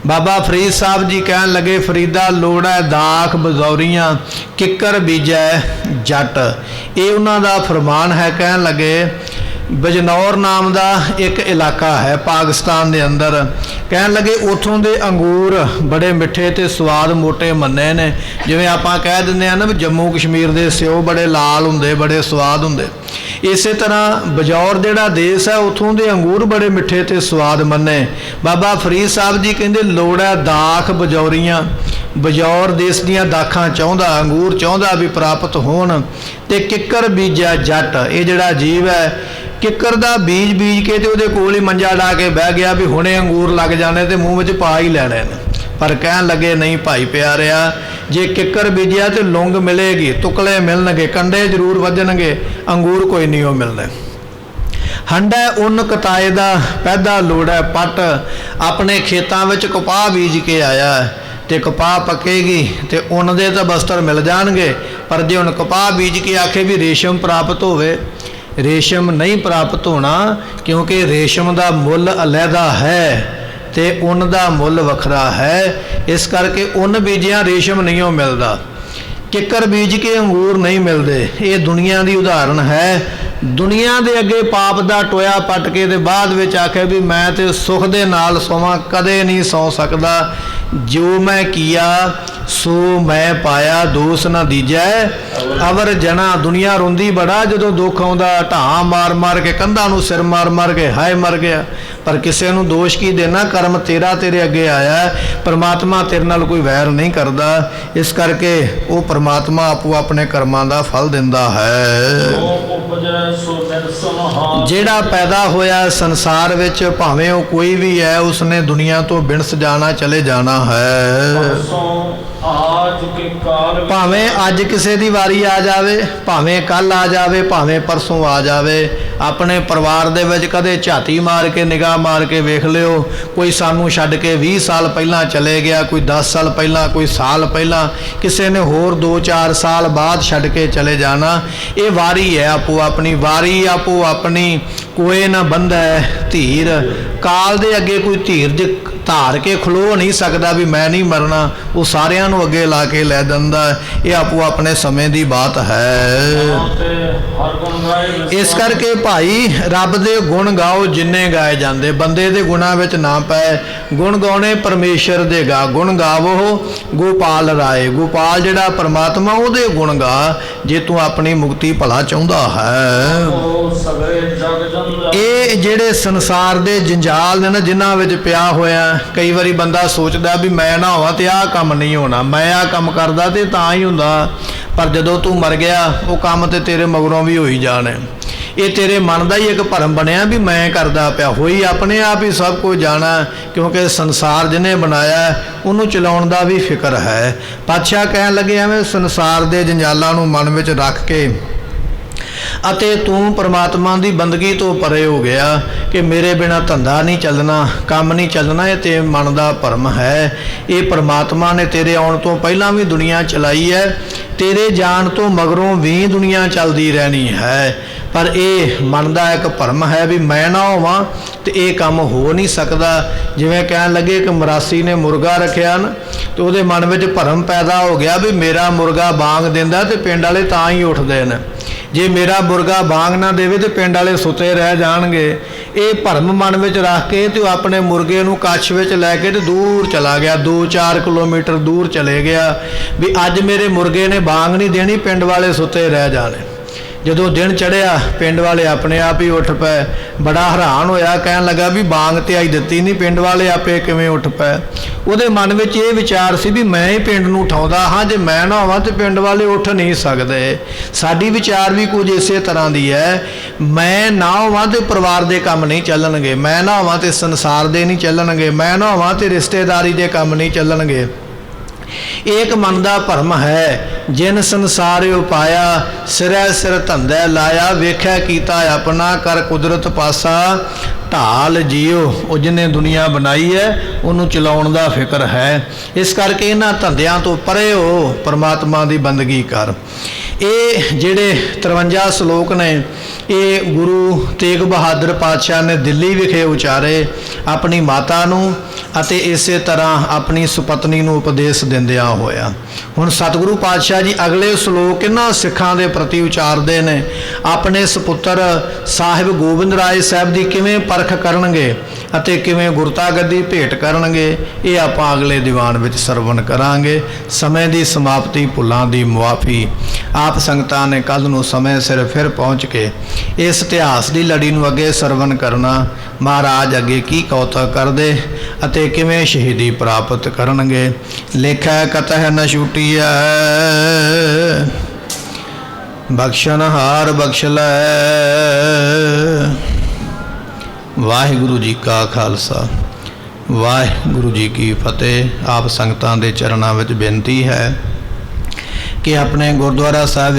बाबा फरीद साहब जी कहन लगे फरीदा लोड़ है दाख बजौरियाँ किकर बीजै जट। ये उन्हां दा फरमान है। कहन लगे बजनौर नाम का एक इलाका है पाकिस्तान के अंदर। कहन लगे उतों के अंगूर बड़े मिठे तो स्वाद मोटे मन्ने ने। जिवें आपां कह दिंदे आ ना भी जम्मू कश्मीर के स्यो बड़े लाल हुंदे, बड़े स्वाद हुंदे, इस तरह बजौर जिहड़ा देश है उतों के अंगूर बड़े मिठे तो स्वाद मन्ने। बाबा फरीद साहब जी कहंदे लोड़ है दाख बजौरियाँ। बजौर देश दियां दाखां चाहुंदा, अंगूर चाहुंदा भी प्राप्त होण। ते किकर बीजा जट, ये जिहड़ा जीव है किकर का बीज बीज के तो उहदे कोल ही मंजा ला के बह गया भी हुणे अंगूर लग जाने तो मूँह में पा ही लैणे ने। पर कहन लगे नहीं भाई प्यारिया, जे किकर बीजिया तो लुंग मिलेगी, तुकले मिलणगे, कंडे जरूर वजणगे, अंगूर कोई नहीं हो मिलने। हंडा उन कताए दा पैदा लोड़ है पट। अपने खेतों में कपाह बीज के आया तो कपाह पकेगी तो उन दे तो बस्तर मिल जाएंगे। पर जे हुण कपाह बीज के आखे भी रेशम प्राप्त होवे, रेशम नहीं प्राप्त होना, क्योंकि रेशम का मुल अलहदा है तो उन का मुल वखरा है। इस करके उन बीजिया रेशम नहीं हो मिलता, किकर बीज के अंगूर नहीं मिलते। ये दुनिया की उदाहरण है। दुनिया के अगे पाप का टोया पट के ते बाद विच आखे भी मैं तो सुख दे नाल सोवां, कदे नहीं सौ सकता। जो मैं किया सो मैं पाया, दोष ना दीजै अवर जना। दुनिया रोंदी बड़ा जदों दुख आउंदा, ढां मार मार के कंधां नूं सिर मार मार के हाय मर गया। पर किसी नूं दोष की देना, कर्म तेरा तेरे अगे आया। परमात्मा तेरे नाल कोई वैर नहीं करता। इस करके वो परमात्मा आपो अपने कर्मां दा फल दिंदा है। जिहड़ा पैदा होया संसार विच भावें वो कोई भी है, उसने दुनिया तो बिनस जाना, चले जाना है। भावें अज किसी की वारी आ जाए, भावें कल आ जाए, भावें परसों आ जाए। अपने परिवार दे विच कदे झाती मार के निगाह मार के वेख लियो, कोई सानू छड्ड के 20 साल पहला चले गया, कोई 10 साल पहला, कोई साल पहला, किसी ने होर 2-4 साल बाद छड्ड के चले जाना। ये वारी है आपो अपनी, वारी आपो अपनी, कोई ना बंदा है धीर। काल दे अगे कोई धीरज धार के खलो नहीं सकता भी मैं नहीं मरना, वो सारियां नूं अगे ला के लै दिंदा। ये आपो अपने समय की बात है। इस करके भाई रब दे गुण गाओ जिन्ने गाए जाते, बंदे दे गुणां विच ना पै। गुण गाने परमेश्वर दे गा, गुण गावो गोपाल राय। गोपाल जिहड़ा परमात्मा उहदे गुण गा जे तू अपनी मुक्ति भला चाहुंदा है। ये जिहड़े संसार दे जंजाल ने ना जिन्हां विच पिया होया, कई बारी बंदा सोचदा भी मैं ना होवां ते आह काम नहीं होना, मैं आह काम करदा ते तां ही हुंदा। पर जदों तू मर गया वो काम ते तेरे मगरों भी हो ही जाने। ये तेरे मन का ही एक भरम बनया भी मैं करदा पिया, होई अपने आप ही सब कुछ जाना, क्योंकि संसार जिन्हें बनाया उन्होंने चलाउण दा भी फिक्र है। पातशाह कहन लगे एवें संसार दे जंजालां नूं मन विच रख के ਅਤੇ ਤੂੰ ਪਰਮਾਤਮਾ ਦੀ ਬੰਦਗੀ ਤੋਂ ਪਰੇ ਹੋ ਗਿਆ ਕਿ ਮੇਰੇ ਬਿਨਾ ਧੰਦਾ ਨਹੀਂ ਚੱਲਣਾ, ਕੰਮ ਨਹੀਂ ਚੱਲਣਾ। ਇਹ ਤੇ ਮਨ ਦਾ ਭਰਮ ਹੈ। ਇਹ ਪਰਮਾਤਮਾ ਨੇ ਤੇਰੇ ਆਉਣ ਤੋਂ ਪਹਿਲਾਂ ਵੀ ਦੁਨੀਆ ਚਲਾਈ ਹੈ, ਤੇਰੇ ਜਾਣ ਤੋਂ ਮਗਰੋਂ ਵੀ ਦੁਨੀਆ ਚੱਲਦੀ ਰਹਿਣੀ ਹੈ। ਪਰ ਇਹ ਮਨ ਦਾ ਇੱਕ ਭਰਮ ਹੈ ਵੀ ਮੈਂ ਨਾ ਹੋਵਾਂ ਤੇ ਇਹ ਕੰਮ ਹੋ ਨਹੀਂ ਸਕਦਾ। ਜਿਵੇਂ ਕਹਿਣ ਲੱਗੇ ਕਿ ਮਰਾਸੀ ਨੇ ਮੁਰਗਾ ਰੱਖਿਆ ਨਾ, ਤੇ ਉਹਦੇ ਮਨ ਵਿੱਚ ਭਰਮ ਪੈਦਾ ਹੋ ਗਿਆ ਵੀ ਮੇਰਾ ਮੁਰਗਾ ਬਾਂਗ ਦਿੰਦਾ ਤੇ ਪਿੰਡ ਵਾਲੇ ਤਾਂ ਹੀ ਉੱਠਦੇ ਨੇ, ਜੇ ਮੇਰਾ ਮੁਰਗਾ ਬਾਂਗ ਨਾ ਦੇਵੇ ਤੇ ਪਿੰਡ ਵਾਲੇ ਸੁੱਤੇ ਰਹਿ ਜਾਣਗੇ। ਇਹ ਭਰਮ ਮਨ ਵਿੱਚ ਰੱਖ ਕੇ ਤੇ ਉਹ ਆਪਣੇ ਮੁਰਗੇ ਨੂੰ ਕੱਛ ਵਿੱਚ ਲੈ ਕੇ ਤੇ ਦੂਰ ਚਲਾ ਗਿਆ, 2-4 ਕਿਲੋਮੀਟਰ ਦੂਰ ਚਲੇ ਗਿਆ ਵੀ ਅੱਜ ਮੇਰੇ ਮੁਰਗੇ ਨੇ ਬਾਂਗ ਨਹੀਂ ਦੇਣੀ, ਪਿੰਡ ਵਾਲੇ ਸੁੱਤੇ ਰਹਿ ਜਾਣੇ। ਜਦੋਂ ਦਿਨ ਚੜ੍ਹਿਆ ਪਿੰਡ ਵਾਲੇ ਆਪਣੇ ਆਪ ਹੀ ਉੱਠ ਪਏ। ਬੜਾ ਹੈਰਾਨ ਹੋਇਆ, ਕਹਿਣ ਲੱਗਾ ਵੀ ਬਾਂਗ ਤੇ ਆਈ ਦਿੱਤੀ ਨਹੀਂ, ਪਿੰਡ ਵਾਲੇ ਆਪੇ ਕਿਵੇਂ ਉੱਠ ਪਏ। ਉਹਦੇ ਮਨ ਵਿੱਚ ਇਹ ਵਿਚਾਰ ਸੀ ਵੀ ਮੈਂ ਹੀ ਪਿੰਡ ਨੂੰ ਉਠਾਉਂਦਾ ਹਾਂ, ਜੇ ਮੈਂ ਨਾ ਹੋਵਾਂ ਤੇ ਪਿੰਡ ਵਾਲੇ ਉੱਠ ਨਹੀਂ ਸਕਦੇ। ਸਾਡੀ ਵਿਚਾਰ ਵੀ ਕੁਝ ਇਸੇ ਤਰ੍ਹਾਂ ਦੀ ਹੈ। ਮੈਂ ਨਾ ਹੋਵਾਂ ਤੇ ਪਰਿਵਾਰ ਦੇ ਕੰਮ ਨਹੀਂ ਚੱਲਣਗੇ, ਮੈਂ ਨਾ ਹੋਵਾਂ ਤੇ ਸੰਸਾਰ ਦੇ ਨਹੀਂ ਚੱਲਣਗੇ, ਮੈਂ ਨਾ ਹੋਵਾਂ ਤੇ ਰਿਸ਼ਤੇਦਾਰੀ ਦੇ ਕੰਮ ਨਹੀਂ ਚੱਲਣਗੇ। एक मन का भरम है। जिन संसार उपाया सिरै सिर धंधे लाया, वेख्या कीता अपना कर कुदरत पासा, ढाल जियो। वो जिन्हें दुनिया बनाई है उन्होंने चलाउण दा फिक्र है। इस करके इन्हां धंधियां तो परे हो, परमात्मा की बंदगी कर। ये जिहड़े 53 श्लोक ने ये गुरु तेग बहादुर पातशाह ने दिल्ली विखे उचारे अपनी माता नूं ਅਤੇ ਇਸੇ ਤਰ੍ਹਾਂ ਆਪਣੀ ਸੁਪਤਨੀ ਨੂੰ ਉਪਦੇਸ਼ ਦਿੰਦਿਆਂ ਹੋਇਆ। ਹੁਣ ਸਤਿਗੁਰੂ ਪਾਤਸ਼ਾਹ ਜੀ ਅਗਲੇ ਸ਼ਲੋਕ ਇਹਨਾਂ ਸਿੱਖਾਂ ਦੇ ਪ੍ਰਤੀ ਉਚਾਰਦੇ ਨੇ। ਆਪਣੇ ਸੁਪੁੱਤਰ ਸਾਹਿਬ ਗੋਬਿੰਦ ਰਾਏ ਸਾਹਿਬ ਦੀ ਕਿਵੇਂ ਪਰਖ ਕਰਨਗੇ ਅਤੇ ਕਿਵੇਂ ਗੁਰਤਾ ਗੱਦੀ ਭੇਟ ਕਰਨਗੇ, ਇਹ ਆਪਾਂ ਅਗਲੇ ਦੀਵਾਨ ਵਿੱਚ ਸਰਵਣ ਕਰਾਂਗੇ। ਸਮੇਂ ਦੀ ਸਮਾਪਤੀ, ਭੁੱਲਾਂ ਦੀ ਮੁਆਫੀ। ਆਪ ਸੰਗਤਾਂ ਨੇ ਕੱਲ੍ਹ ਨੂੰ ਸਮੇਂ ਸਿਰ ਫਿਰ ਪਹੁੰਚ ਕੇ ਇਸ ਇਤਿਹਾਸ ਦੀ ਲੜੀ ਨੂੰ ਅੱਗੇ ਸਰਵਣ ਕਰਨਾ। ਮਹਾਰਾਜ ਅੱਗੇ ਕੀ ਕੌਤਕ ਕਰਦੇ ਅਤੇ ਕਿਵੇਂ ਸ਼ਹੀਦੀ ਪ੍ਰਾਪਤ ਕਰਨਗੇ। ਲੇਖਾ ਕਤਹਿ ਨ ਛੁਟੀਐ, ਬਖਸ਼ਣਹਾਰ ਬਖਸ਼ ਲੈ। ਵਾਹਿਗੁਰੂ ਜੀ ਕਾ ਖਾਲਸਾ, ਵਾਹਿਗੁਰੂ ਜੀ ਕੀ ਫਤਿਹ। ਆਪ ਸੰਗਤਾਂ ਦੇ ਚਰਨਾਂ ਵਿੱਚ ਬੇਨਤੀ ਹੈ कि अपने गुरुद्वारा साहब